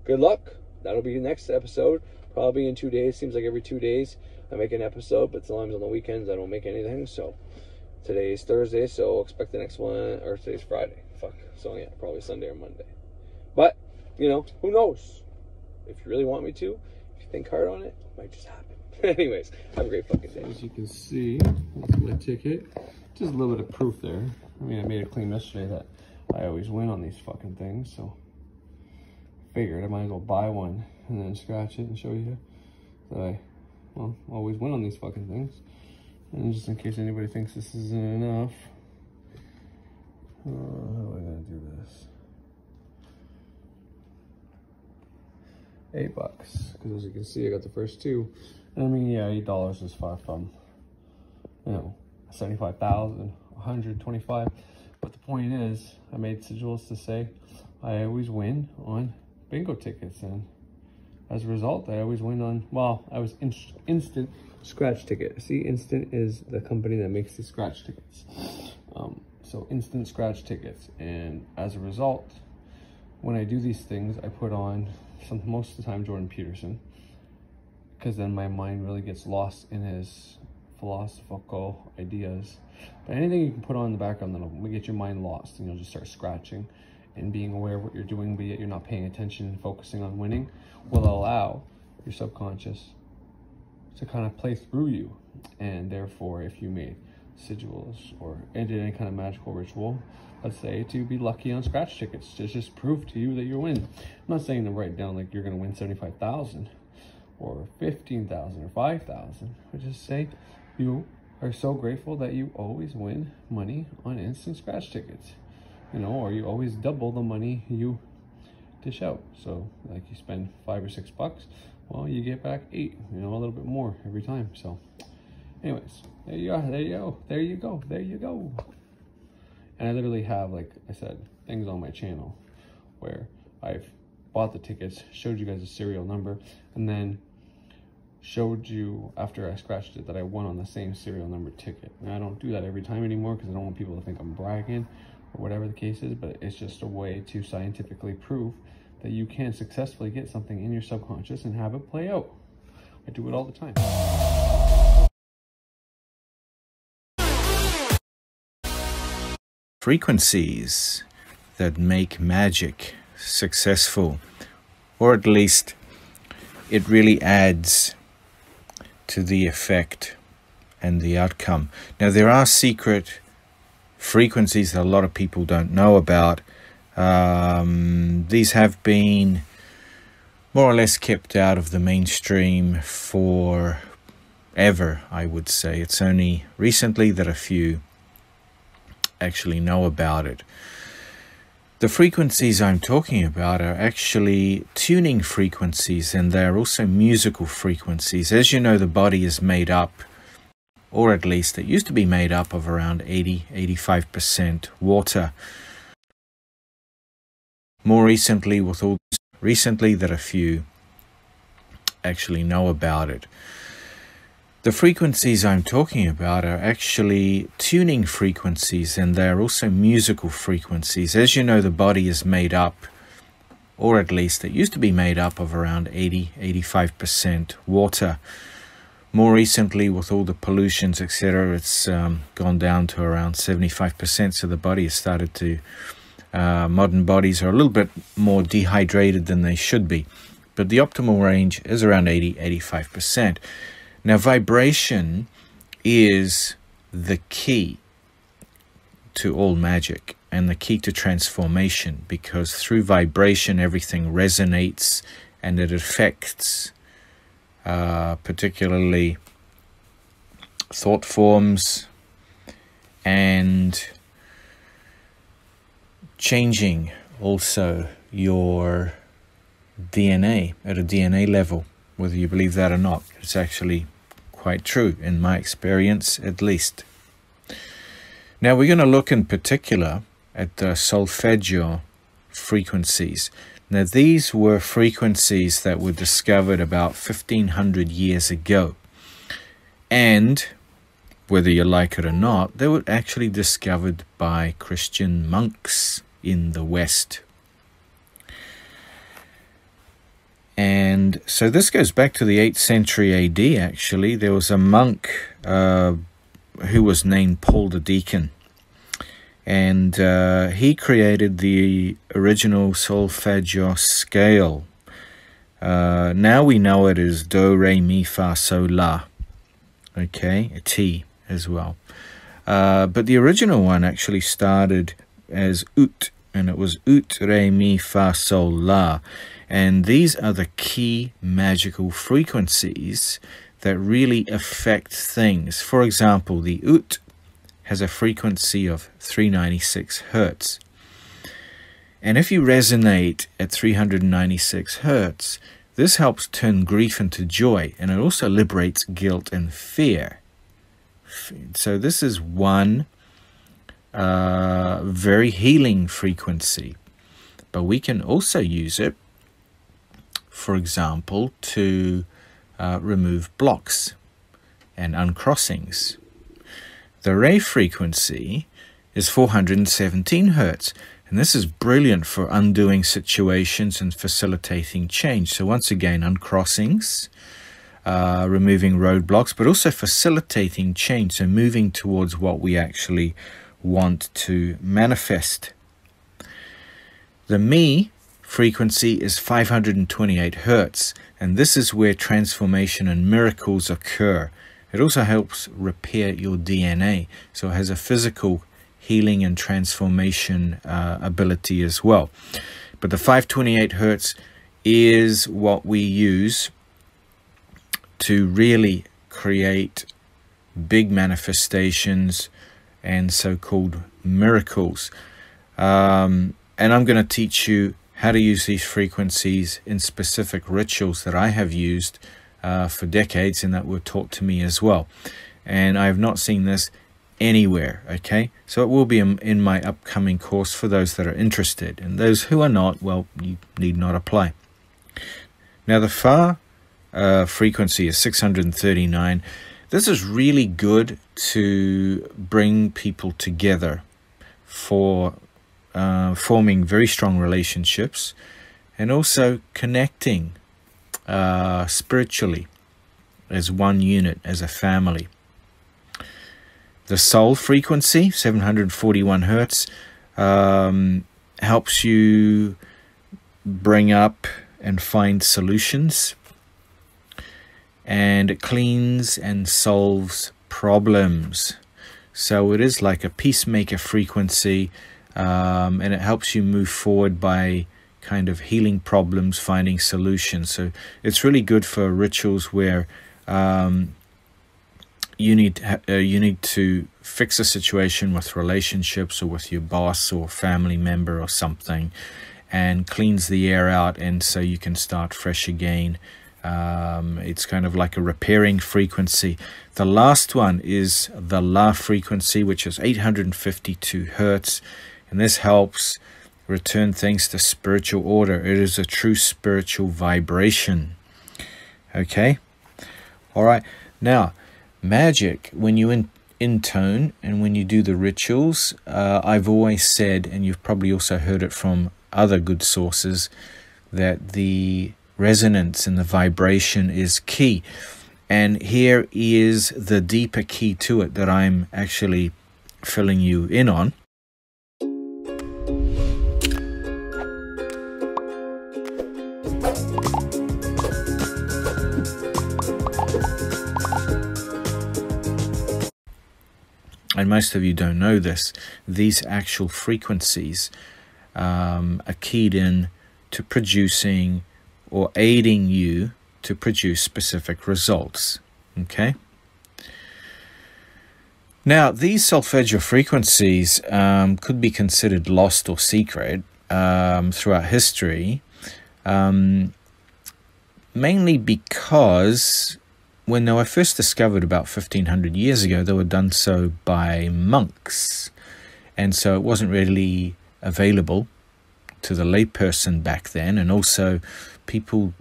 good luck. That'll be the next episode. Probably in 2 days. Seems like every 2 days I make an episode, but sometimes on the weekends I don't make anything. So today's Thursday, so expect the next one, or today's Friday. Fuck. So yeah, probably Sunday or Monday. But you know, who knows? If you really want me to, if you think hard on it, it might just happen. Anyways, have a great fucking day. As you can see, that's my ticket. Just a little bit of proof there. I mean, I made a claim yesterday that I always win on these fucking things, so figured I might as well buy one and then scratch it and show you that I, well, always win on these fucking things. And just in case anybody thinks this isn't enough, how am I gonna do this? $8, because as you can see, I got the first two. And I mean, yeah, $8 is far from, you know, 75,000, 125. But the point is, I made sigils to say I always win on bingo tickets, and as a result, I always win on, well, I was instant scratch ticket. See, Instant is the company that makes these scratch tickets. So instant scratch tickets, and as a result, when I do these things, I put on most of the time Jordan Peterson, because then my mind really gets lost in his philosophical ideas. But anything you can put on in the background that'll get your mind lost, and you'll just start scratching and being aware of what you're doing, but yet you're not paying attention and focusing on winning, will allow your subconscious to kind of play through you. And therefore, if you made sigils or did any kind of magical ritual, let's say to be lucky on scratch tickets, to just prove to you that you win. I'm not saying to write down like you're going to win 75,000 or 15,000 or 5,000, but just say you are so grateful that you always win money on instant scratch tickets, you know, or you always double the money you dish out. So like you spend $5 or $6, well, you get back 8, you know, a little bit more every time. So anyways, there you go, there you go, there you go, there you go. And I literally have, like I said, things on my channel where I've bought the tickets, showed you guys a serial number, and then showed you after I scratched it that I won on the same serial number ticket. And I don't do that every time anymore because I don't want people to think I'm bragging or whatever the case is, but it's just a way to scientifically prove that you can successfully get something in your subconscious and have it play out. I do it all the time. Frequencies that make magic successful, or at least it really adds to the effect and the outcome. Now, there are secret frequencies that a lot of people don't know about. These have been more or less kept out of the mainstream forever, I would say. It's only recently that a few actually know about it. The frequencies I'm talking about are actually tuning frequencies, and they're also musical frequencies. As you know, the body is made up, or at least it used to be made up, of around 85% water. More recently, that a few actually know about it. The frequencies I'm talking about are actually tuning frequencies, and they're also musical frequencies. As you know, the body is made up, or at least it used to be made up, of around 85% water. More recently, with all the pollutions, etc., it's gone down to around 75%. So the body has started to, modern bodies are a little bit more dehydrated than they should be. But the optimal range is around 85%. Now, vibration is the key to all magic and the key to transformation, because through vibration, everything resonates and it affects particularly thought forms and changing also your DNA at a DNA level, whether you believe that or not. It's actually quite true, in my experience at least. Now we're going to look in particular at the solfeggio frequencies. Now these were frequencies that were discovered about 1500 years ago, and whether you like it or not, they were actually discovered by Christian monks in the West. And so this goes back to the 8th century AD, actually. There was a monk who was named Paul the Deacon. and he created the original solfeggio scale. Now we know it as do, re, mi, fa, sol, la. Okay, a T as well. But the original one actually started as ut, and it was ut, re, mi, fa, sol, la. And these are the key magical frequencies that really affect things. For example, the ut has a frequency of 396 hertz. And if you resonate at 396 hertz, this helps turn grief into joy, and it also liberates guilt and fear. So this is one very healing frequency. But we can also use it, for example, to remove blocks and uncrossings. The Re frequency is 417 hertz, and this is brilliant for undoing situations and facilitating change. So once again, uncrossings, removing roadblocks, but also facilitating change, so moving towards what we actually want to manifest. The Mi frequency is 528 hertz, and this is where transformation and miracles occur. It also helps repair your DNA, so it has a physical healing and transformation ability as well. But the 528 hertz is what we use to really create big manifestations and so-called miracles. And I'm going to teach you how to use these frequencies in specific rituals that I have used for decades and that were taught to me as well. And I have not seen this anywhere, okay? So it will be in my upcoming course for those that are interested. And those who are not, well, you need not apply. Now the Fa frequency is 639. This is really good to bring people together for forming very strong relationships and also connecting spiritually as one unit, as a family. The Sol frequency, 741 hertz, helps you bring up and find solutions, and it cleans and solves problems. So it is like a peacemaker frequency, and it helps you move forward by kind of healing problems, finding solutions. So it's really good for rituals where you need to fix a situation with relationships or with your boss or family member or something, and cleans the air out, and so you can start fresh again. It's kind of like a repairing frequency. The last one is the La frequency, which is 852 hertz, and this helps return things to spiritual order. It is a true spiritual vibration. Okay? All right. Now, magic, when you intone and when you do the rituals, I've always said, and you've probably also heard it from other good sources, that the resonance and the vibration is key. And here is the deeper key to it that I'm actually filling you in on. And most of you don't know this. These actual frequencies are keyed in to producing or aiding you to produce specific results. Okay? Now, these solfeggio frequencies could be considered lost or secret throughout history, mainly because when they were first discovered about 1500 years ago, they were done so by monks. And so it wasn't really available to the layperson back then. And also people,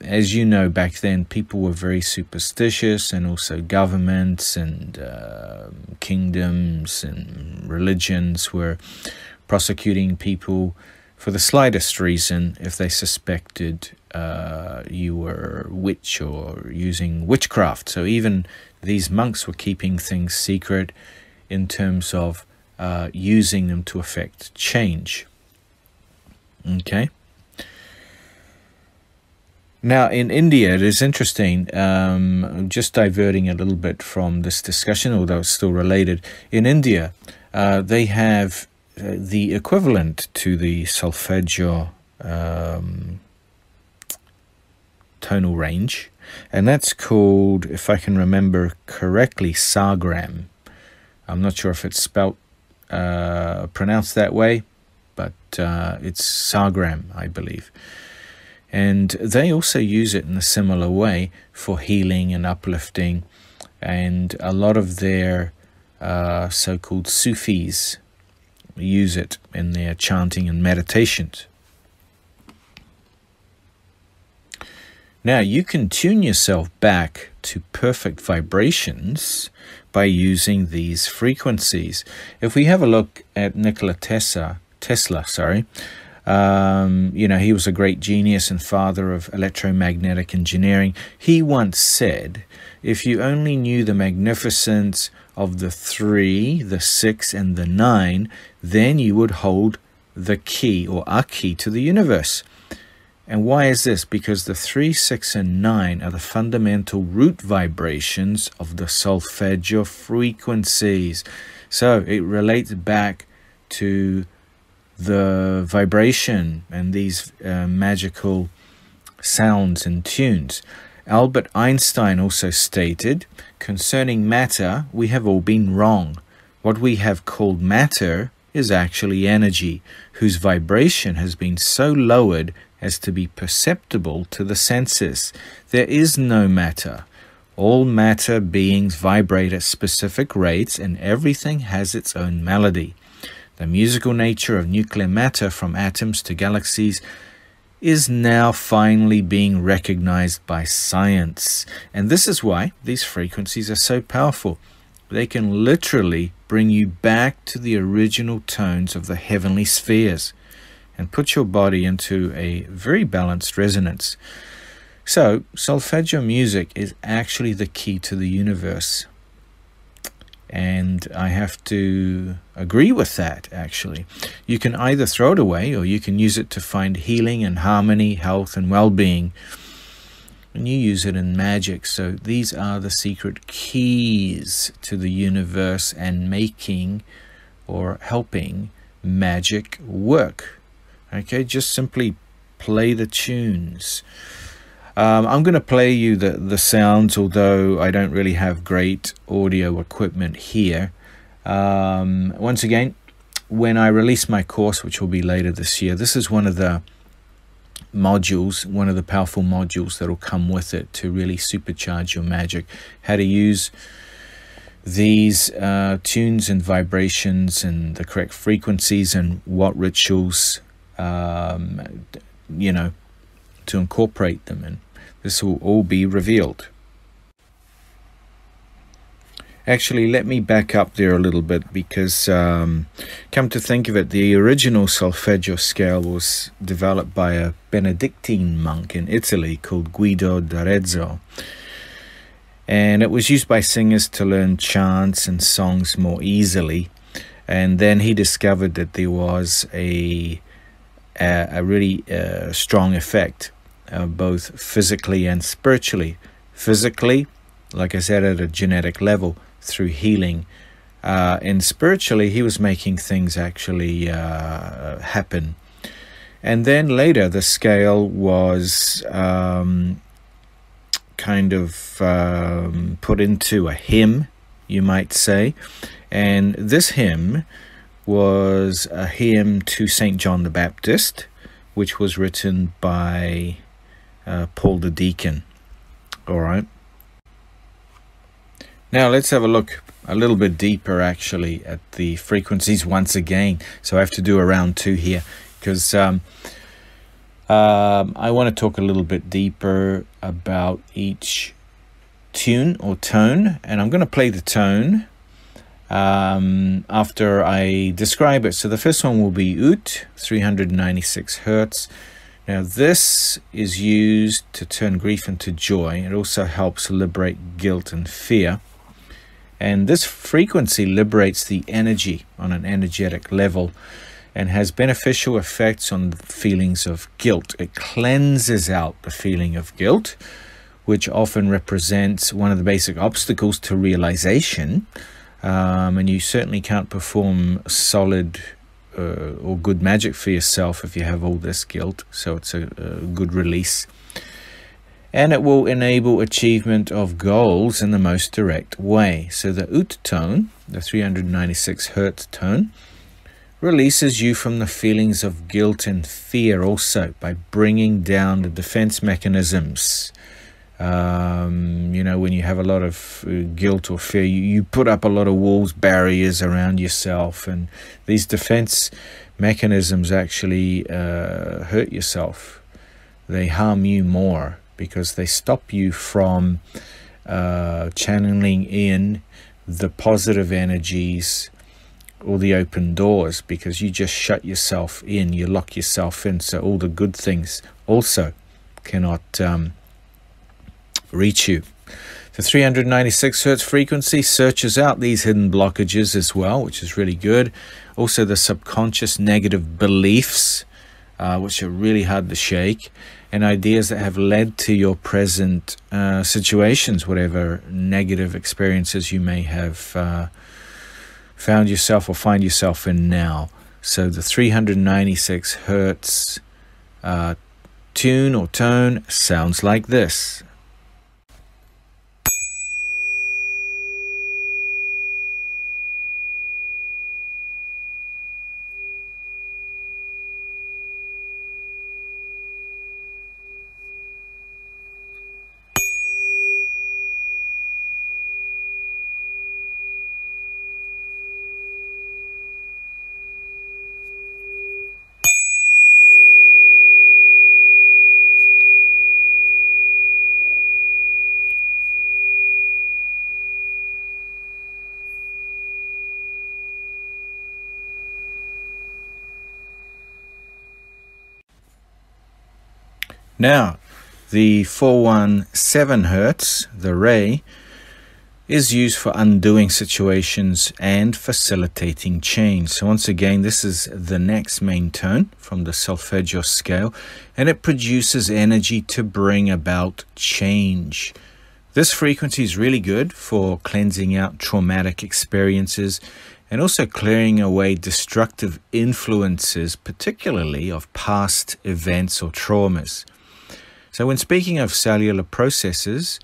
as you know, back then, people were very superstitious, and also governments and kingdoms and religions were prosecuting people for the slightest reason if they suspected you were witch or using witchcraft. So even these monks were keeping things secret in terms of using them to affect change. Okay. Now, in India, it is interesting, just diverting a little bit from this discussion, although it's still related. In India, they have the equivalent to the solfeggio tonal range, and that's called, if I can remember correctly, sagram. I'm not sure if it's spelt, pronounced that way, but it's sagram, I believe. And they also use it in a similar way for healing and uplifting. And a lot of their so-called Sufis use it in their chanting and meditations. Now, you can tune yourself back to perfect vibrations by using these frequencies. If we have a look at Nikola Tesla, you know, he was a great genius and father of electromagnetic engineering. He once said, if you only knew the magnificence of the 3, the 6, and the 9, then you would hold the key or a key to the universe. And why is this? Because the 3, 6, and 9 are the fundamental root vibrations of the solfeggio frequencies. So it relates back to the vibration and these magical sounds and tunes. Albert Einstein also stated, concerning matter, we have all been wrong. What we have called matter is actually energy, whose vibration has been so lowered as to be perceptible to the senses. There is no matter. All matter beings vibrate at specific rates, and everything has its own melody. The musical nature of nuclear matter, from atoms to galaxies, is now finally being recognized by science. And this is why these frequencies are so powerful. They can literally bring you back to the original tones of the heavenly spheres and put your body into a very balanced resonance. So, solfeggio music is actually the key to the universe. And I have to agree with that, actually. You can either throw it away or you can use it to find healing and harmony, health and well-being. And you use it in magic. So these are the secret keys to the universe and making or helping magic work. Okay, just simply play the tunes. I'm going to play you the sounds, although I don't really have great audio equipment here. Once again, when I release my course, which will be later this year, this is one of the modules, one of the powerful modules that will come with it to really supercharge your magic. How to use these tunes and vibrations and the correct frequencies and what rituals, you know, to incorporate them in. This will all be revealed. Actually, let me back up there a little bit because, come to think of it, the original solfeggio scale was developed by a Benedictine monk in Italy called Guido d'Arezzo. And it was used by singers to learn chants and songs more easily. And then he discovered that there was a really strong effect, both physically and spiritually. Physically, like I said, at a genetic level, through healing. And spiritually, he was making things actually happen. And then later, the scale was kind of put into a hymn, you might say. And this hymn was a hymn to St. John the Baptist, which was written by Paul the Deacon. All right. Now let's have a look a little bit deeper actually at the frequencies once again. So I have to do a round 2 here because I want to talk a little bit deeper about each tune or tone, and I'm going to play the tone after I describe it. So the first one will be Ut, 396 Hertz. Now this is used to turn grief into joy. It also helps liberate guilt and fear. And this frequency liberates the energy on an energetic level and has beneficial effects on the feelings of guilt. It cleanses out the feeling of guilt, which often represents one of the basic obstacles to realization. And you certainly can't perform solid or good magic for yourself if you have all this guilt. So it's a good release. And it will enable achievement of goals in the most direct way. So the Ut tone, the 396 Hertz tone, releases you from the feelings of guilt and fear also by bringing down the defense mechanisms. You know, when you have a lot of guilt or fear, you put up a lot of walls, barriers around yourself, and these defense mechanisms actually hurt yourself. They harm you more because they stop you from channeling in the positive energies or the open doors, because you just shut yourself in, you lock yourself in, so all the good things also cannot reach you. The 396 Hertz frequency searches out these hidden blockages as well, which is really good. Also the subconscious negative beliefs, which are really hard to shake, and ideas that have led to your present situations, whatever negative experiences you may have found yourself or find yourself in now. So the 396 Hertz tune or tone sounds like this. Now, the 417 Hertz, the ray, is used for undoing situations and facilitating change. So once again, this is the next main tone from the solfeggio scale, and it produces energy to bring about change. This frequency is really good for cleansing out traumatic experiences and also clearing away destructive influences, particularly of past events or traumas. So when speaking of cellular processes,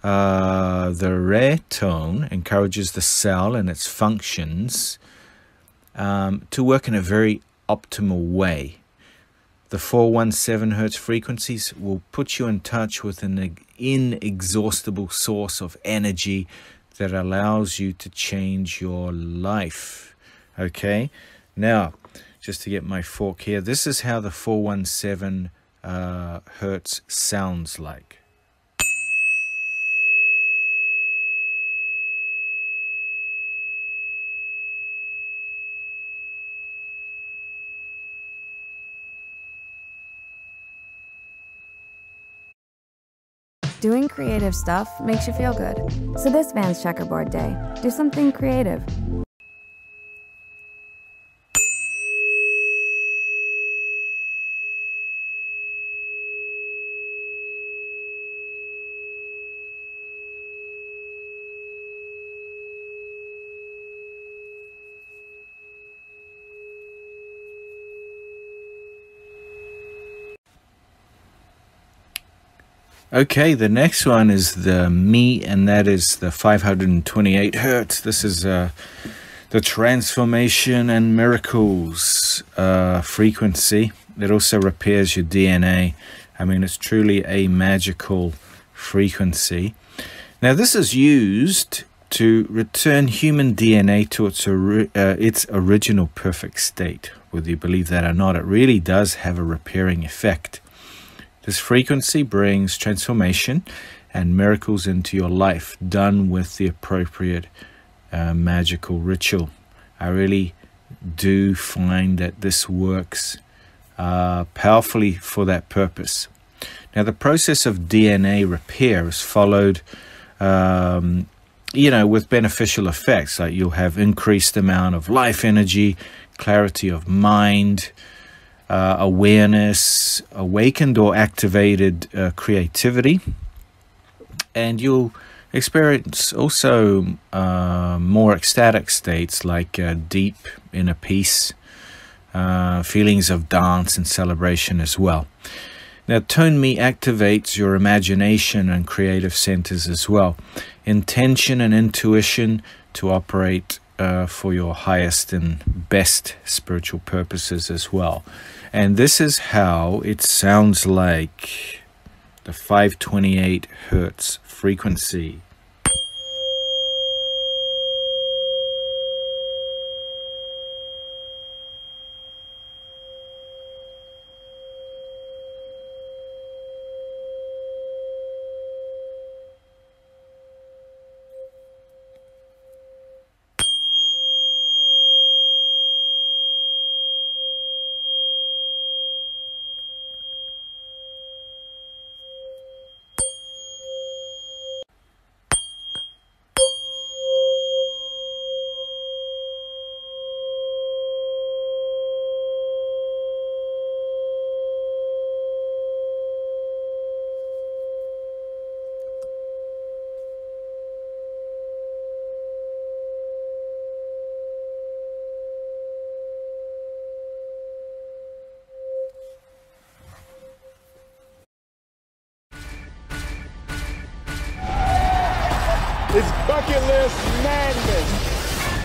the Re tone encourages the cell and its functions to work in a very optimal way. The 417 Hertz frequencies will put you in touch with an inexhaustible source of energy that allows you to change your life. Okay, now just to get my fork here, this is how the 417 Hertz sounds like. Doing creative stuff makes you feel good. So this Vans Checkerboard Day, do something creative. Okay, the next one is the Me, and that is the 528 Hertz. This is the transformation and miracles frequency. It also repairs your DNA. I mean, it's truly a magical frequency. Now, this is used to return human DNA to its original perfect state. Whether you believe that or not, it really does have a repairing effect. This frequency brings transformation and miracles into your life, done with the appropriate magical ritual. I really do find that this works powerfully for that purpose. Now, the process of DNA repair is followed with beneficial effects, like you'll have increased amount of life energy, clarity of mind, awareness, awakened or activated creativity, and you'll experience also more ecstatic states like deep inner peace, feelings of dance and celebration as well. Now, Tone Me activates your imagination and creative centers as well. Intention and intuition to operate for your highest and best spiritual purposes as well. And this is how it sounds like the 528 hertz frequency. It's bucket list madness.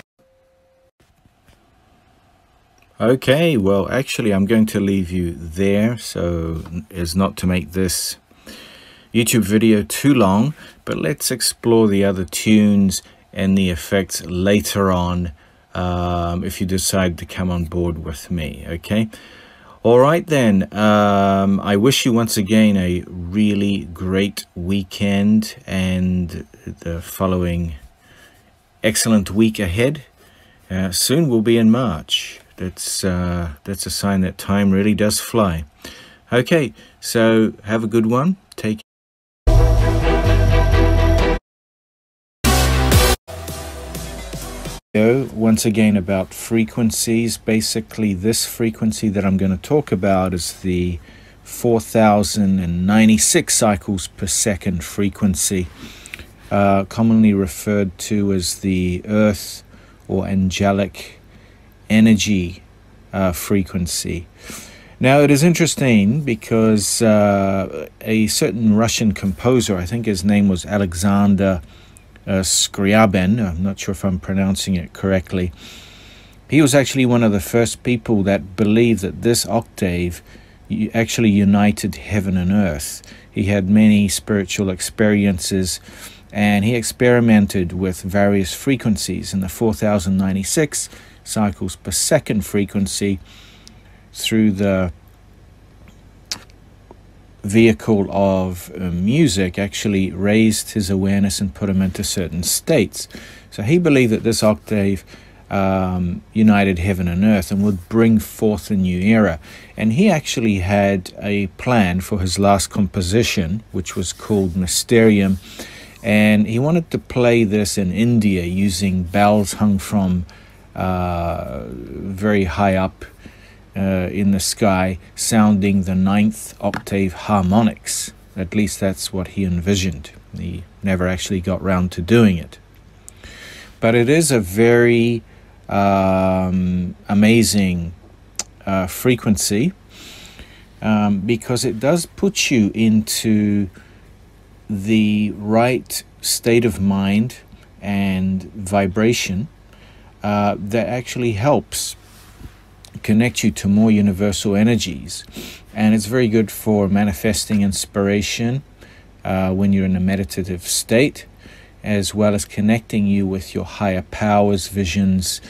Okay, well, actually, I'm going to leave you there so as not to make this YouTube video too long, but let's explore the other tunes and the effects later on if you decide to come on board with me, okay? All right, then. I wish you once again a really great weekend and the following excellent week ahead. Soon we'll be in March. That's a sign that time really does fly. Okay, so have a good one. Take once again about frequencies. Basically, this frequency that I'm going to talk about is the 4096 cycles per second frequency, commonly referred to as the earth or angelic energy frequency. Now, it is interesting because a certain Russian composer, I think his name was Alexander Scriabin, I'm not sure if I'm pronouncing it correctly. He was actually one of the first people that believed that this octave actually united heaven and earth. He had many spiritual experiences and he experimented with various frequencies, in the 4096 cycles per second frequency through the vehicle of music actually raised his awareness and put him into certain states. So he believed that this octave united heaven and earth and would bring forth a new era. And he actually had a plan for his last composition, which was called Mysterium, and he wanted to play this in India using bells hung from very high up in the sky, sounding the 9th octave harmonics. At least that's what he envisioned. He never actually got round to doing it. But it is a very amazing frequency because it does put you into the right state of mind and vibration that actually helps connect you to more universal energies. And it's very good for manifesting inspiration when you're in a meditative state, as well as connecting you with your higher powers, visions,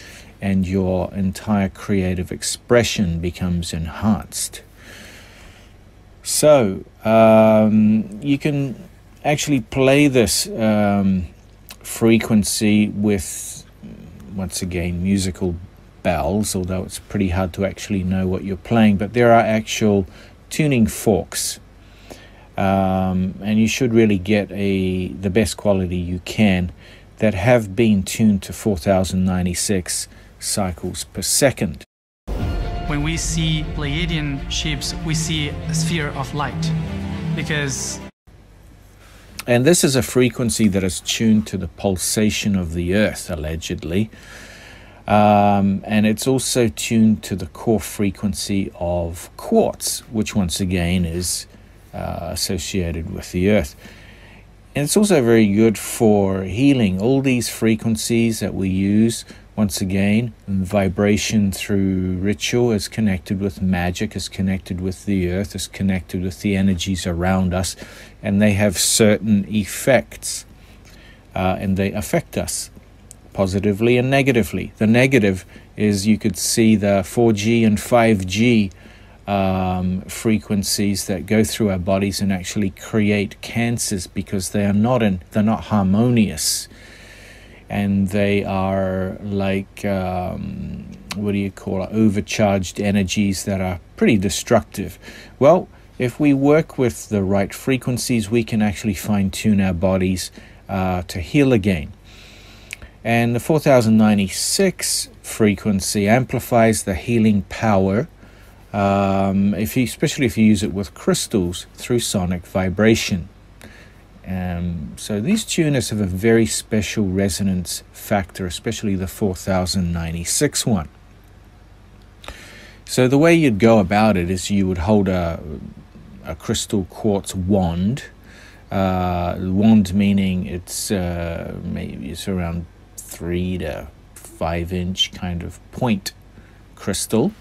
and your entire creative expression becomes enhanced. So you can actually play this frequency with, once again, musical bells, although it's pretty hard to actually know what you're playing, but there are actual tuning forks, and you should really get the best quality you can that have been tuned to 4096 cycles per second. When we see Pleiadian ships, we see a sphere of light, and this is a frequency that is tuned to the pulsation of the Earth, allegedly. And it's also tuned to the core frequency of quartz, which once again is associated with the Earth. And it's also very good for healing. All these frequencies that we use, once again, vibration through ritual is connected with magic, is connected with the Earth, is connected with the energies around us, and they have certain effects, and they affect us positively and negatively. The negative is you could see the 4G and 5G frequencies that go through our bodies and actually create cancers because they're not harmonious, and they are like overcharged energies that are pretty destructive. Well, if we work with the right frequencies, we can actually fine-tune our bodies to heal again. And the 4096 frequency amplifies the healing power, especially if you use it with crystals through sonic vibration. So these tuners have a very special resonance factor, especially the 4096 one. So the way you'd go about it is you would hold a crystal quartz wand. Wand meaning it's maybe it's around 3 to 5 inch kind of point crystal.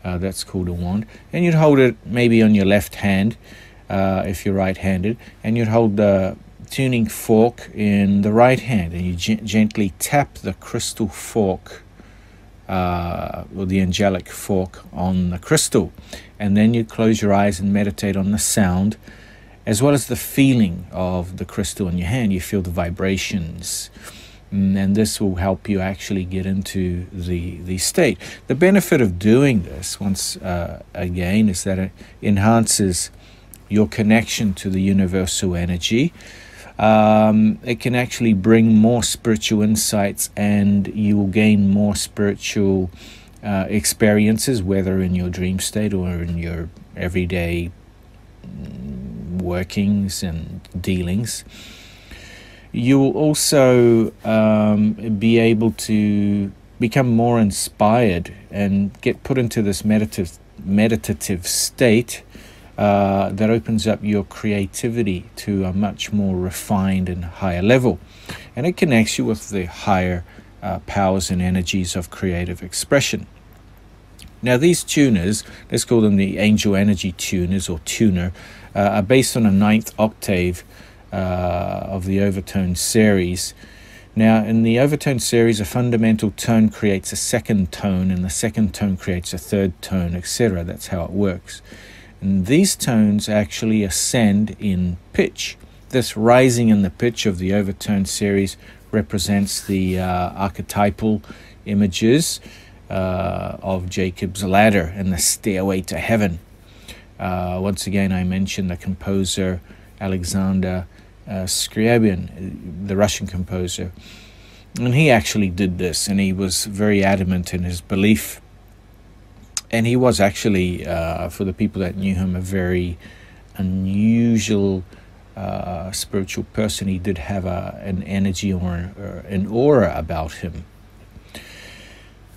That's called a wand. And you'd hold it maybe on your left hand if you're right-handed, and you'd hold the tuning fork in the right hand, and you gently tap the crystal fork or the angelic fork on the crystal, and then you close your eyes and meditate on the sound as well as the feeling of the crystal in your hand. You feel the vibrations, and this will help you actually get into the state. The benefit of doing this, once again, is that it enhances your connection to the universal energy. It can actually bring more spiritual insights, and you will gain more spiritual experiences, whether in your dream state or in your everyday workings and dealings. You will also be able to become more inspired and get put into this meditative state that opens up your creativity to a much more refined and higher level, and it connects you with the higher powers and energies of creative expression. Now these tuners, let's call them the angel energy tuners or tuner, are based on a 9th octave of the overtone series. Now in the overtone series, a fundamental tone creates a second tone, and the second tone creates a third tone, etc. That's how it works. And these tones actually ascend in pitch. This rising in the pitch of the overtone series represents the archetypal images of Jacob's ladder and the stairway to heaven. Once again, I mentioned the composer Alexander Scriabin, the Russian composer, and he actually did this, and he was very adamant in his belief. And he was actually, for the people that knew him, a very unusual spiritual person. He did have an energy or an aura about him.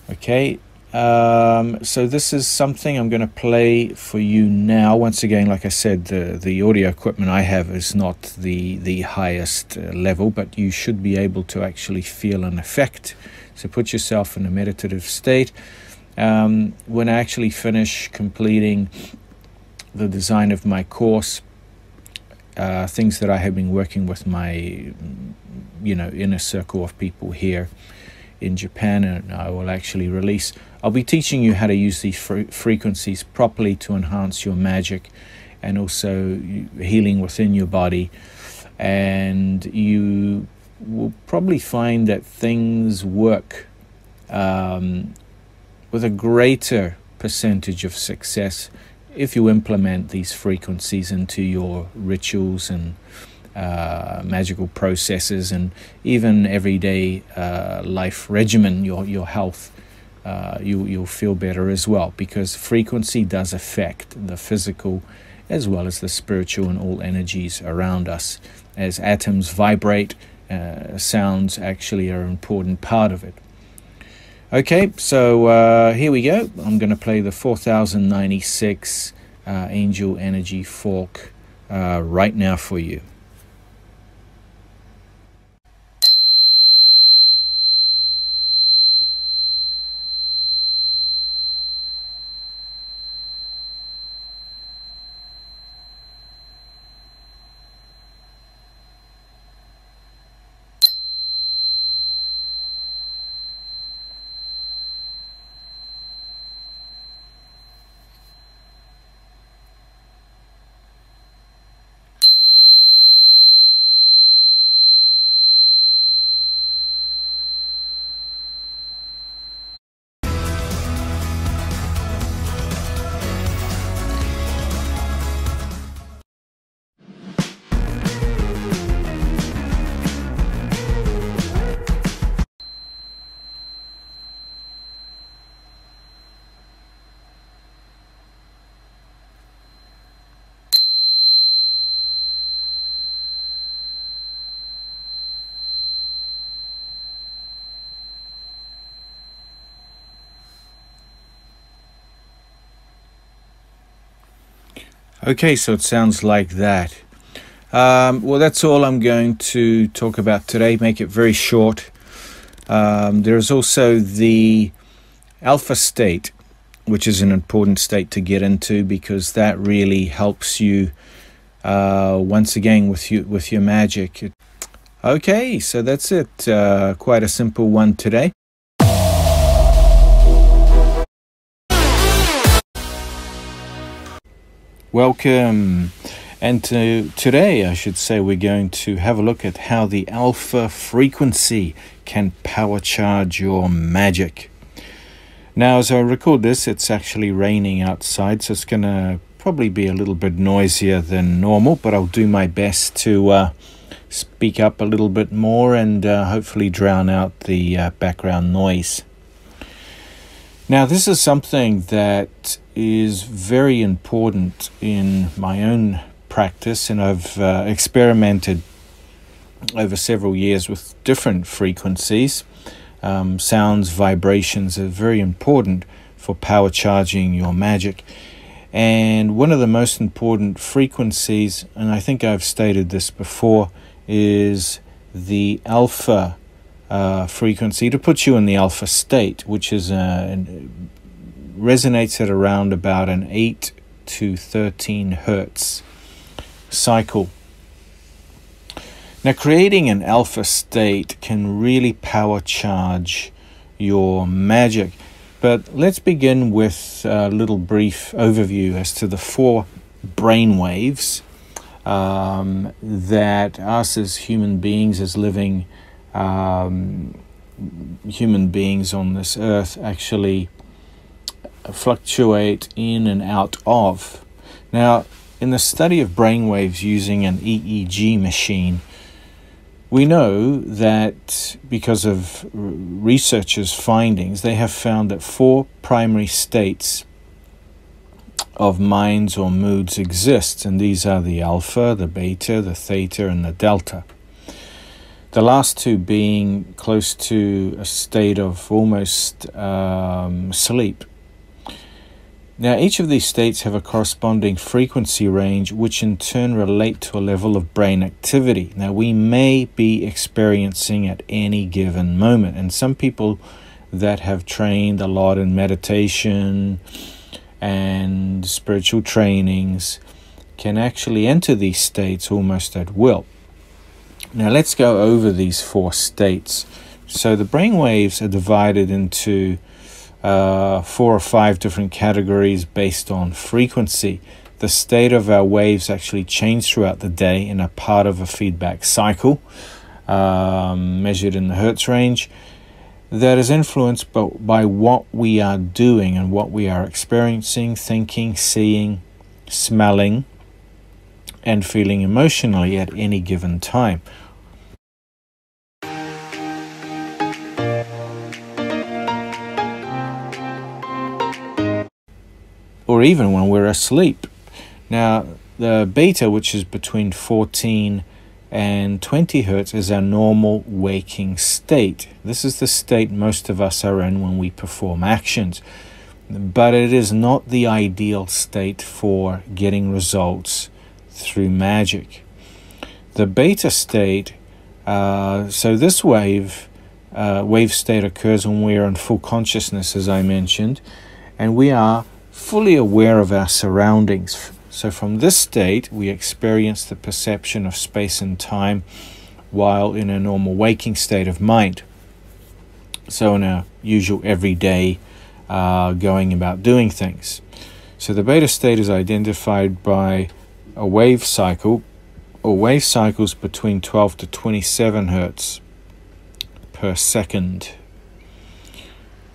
Okay, so this is something I'm going to play for you now. Once again, like I said, the audio equipment I have is not the highest level, but you should be able to actually feel an effect. So put yourself in a meditative state. When I actually finish completing the design of my course, things that I have been working with my, inner circle of people here in Japan, and I will actually release. I'll be teaching you how to use these frequencies properly to enhance your magic, and also healing within your body. And you will probably find that things work with a greater percentage of success if you implement these frequencies into your rituals and magical processes, and even everyday life regimen, your health, you'll feel better as well, because frequency does affect the physical as well as the spiritual and all energies around us. As atoms vibrate, sounds actually are an important part of it. Okay, so here we go. I'm going to play the 4096 Angel Energy Fork right now for you. Okay, so it sounds like that. Well, that's all I'm going to talk about today. Make it very short. There's also the alpha state, which is an important state to get into, because that really helps you once again with your magic. Okay, so that's it. Quite a simple one today. Welcome. And today, I should say, we're going to have a look at how the alpha frequency can power charge your magic. Now, as I record this, it's actually raining outside, so it's going to probably be a little bit noisier than normal, but I'll do my best to speak up a little bit more and hopefully drown out the background noise. Now, this is something that is very important in my own practice, and I've experimented over several years with different frequencies. Sounds, vibrations are very important for power charging your magic. And one of the most important frequencies, and I think I've stated this before, is the alpha frequency, to put you in the alpha state, which is resonates at around about an 8 to 13 hertz cycle. Now, creating an alpha state can really power charge your magic, but let's begin with a little brief overview as to the 4 brain waves that us as human beings, as living human beings on this earth, actually fluctuate in and out of. Now, in the study of brainwaves using an EEG machine, we know that because of researchers' findings, they have found that 4 primary states of minds or moods exist, and these are the alpha, the beta, the theta, and the delta. The last 2 being close to a state of almost sleep. Now, each of these states have a corresponding frequency range, which in turn relate to a level of brain activity. Now, we may be experiencing at any given moment, and some people that have trained a lot in meditation and spiritual trainings can actually enter these states almost at will. Now, let's go over these 4 states. So the brain waves are divided into 4 or 5 different categories based on frequency. The state of our waves actually change throughout the day and are part of a feedback cycle measured in the hertz range that is influenced by what we are doing and what we are experiencing, thinking, seeing, smelling, and feeling emotionally at any given time. Or even when we're asleep. Now, the beta, which is between 14 and 20 hertz, is our normal waking state. This is the state most of us are in when we perform actions. But it is not the ideal state for getting results through magic. The beta state, so this wave state occurs when we are in full consciousness, as I mentioned, and we are fully aware of our surroundings. So from this state, we experience the perception of space and time while in a normal waking state of mind. So in a usual everyday going about doing things. So the beta state is identified by a wave cycle or wave cycles between 12 to 27 hertz per second,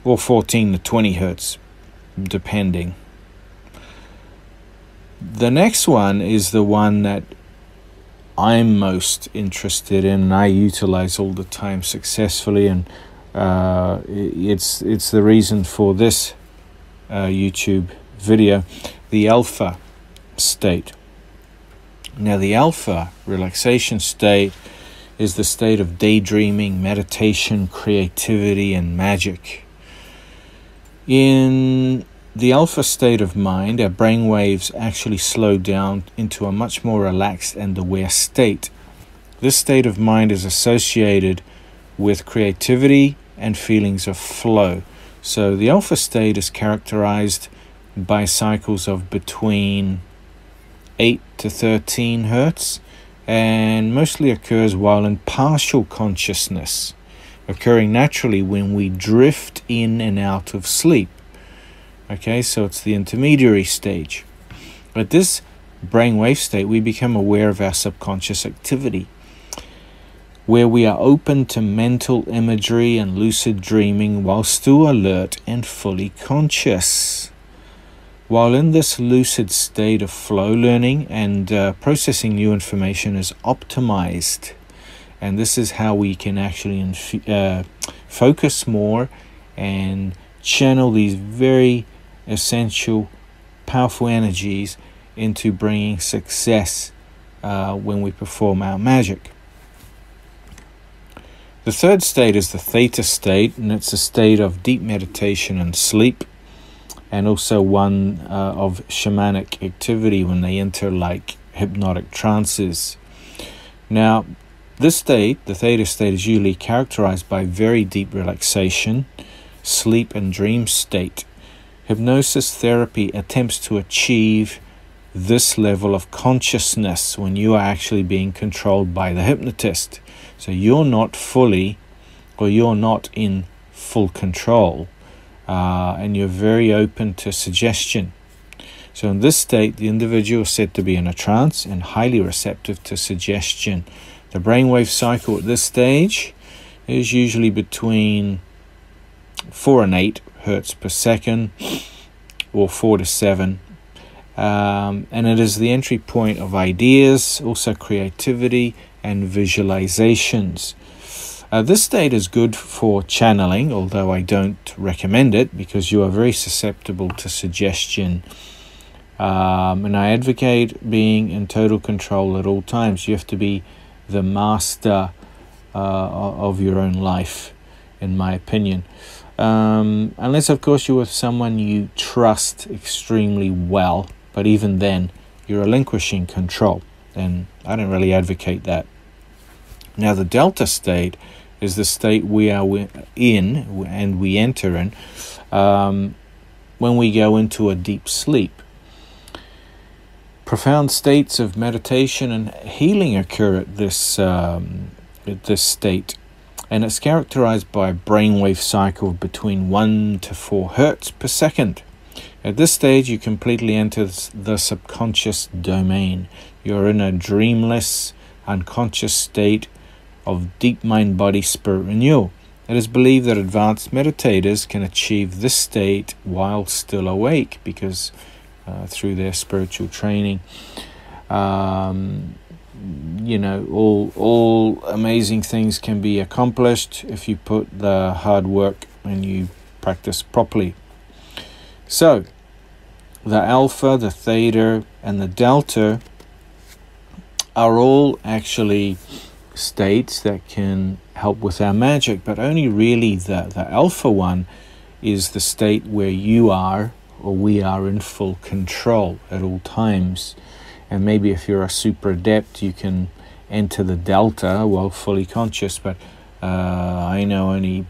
or 14 to 20 hertz, depending. The next one is the one that I'm most interested in and I utilize all the time successfully, and it's the reason for this YouTube video, the alpha state. Now, the alpha relaxation state is the state of daydreaming, meditation, creativity, and magic. In the alpha state of mind, our brain waves actually slow down into a much more relaxed and aware state. This state of mind is associated with creativity and feelings of flow. So the alpha state is characterized by cycles of between 8 to 13 hertz and mostly occurs while in partial consciousness, occurring naturally when we drift in and out of sleep. Okay, so it's the intermediary stage. At this brainwave state, we become aware of our subconscious activity, where we are open to mental imagery and lucid dreaming while still alert and fully conscious. While in this lucid state of flow, learning and processing new information is optimized. And this is how we can actually focus more and channel these very essential, powerful energies into bringing success when we perform our magic. The third state is the theta state, and it's a state of deep meditation and sleep, and also one of shamanic activity when they enter like hypnotic trances. Now, this state, the theta state, is usually characterized by very deep relaxation, sleep and dream state. Hypnosis therapy attempts to achieve this level of consciousness when you are actually being controlled by the hypnotist. So you're not fully, or you're not in full control, and you're very open to suggestion. So in this state, the individual is said to be in a trance and highly receptive to suggestion. The brainwave cycle at this stage is usually between 4 and 8 hertz per second, or 4 to 7. And it is the entry point of ideas, also creativity and visualizations. This state is good for channeling, although I don't recommend it because you are very susceptible to suggestion. And I advocate being in total control at all times. You have to be the master of your own life, in my opinion. Unless, of course, you're with someone you trust extremely well, but even then, you're relinquishing control, and I don't really advocate that. Now, the delta state is the state we are in, and we enter in, when we go into a deep sleep. Profound states of meditation and healing occur at this state, and it's characterized by a brainwave cycle between 1 to 4 hertz per second. At this stage, you completely enter the subconscious domain. You're in a dreamless, unconscious state of deep mind-body spirit renewal. It is believed that advanced meditators can achieve this state while still awake because through their spiritual training. You know, all amazing things can be accomplished if you put the hard work and you practice properly. So the alpha, the theta, and the delta are all actually states that can help with our magic, but only really the alpha one is the state where you are, or we are, in full control at all times. And maybe if you're a super adept, you can enter the delta while fully conscious, but I know only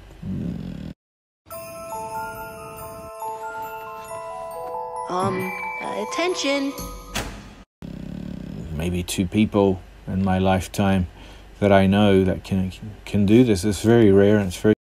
attention. Maybe 2 people in my lifetime that I know that can do this. It's very rare, and it's very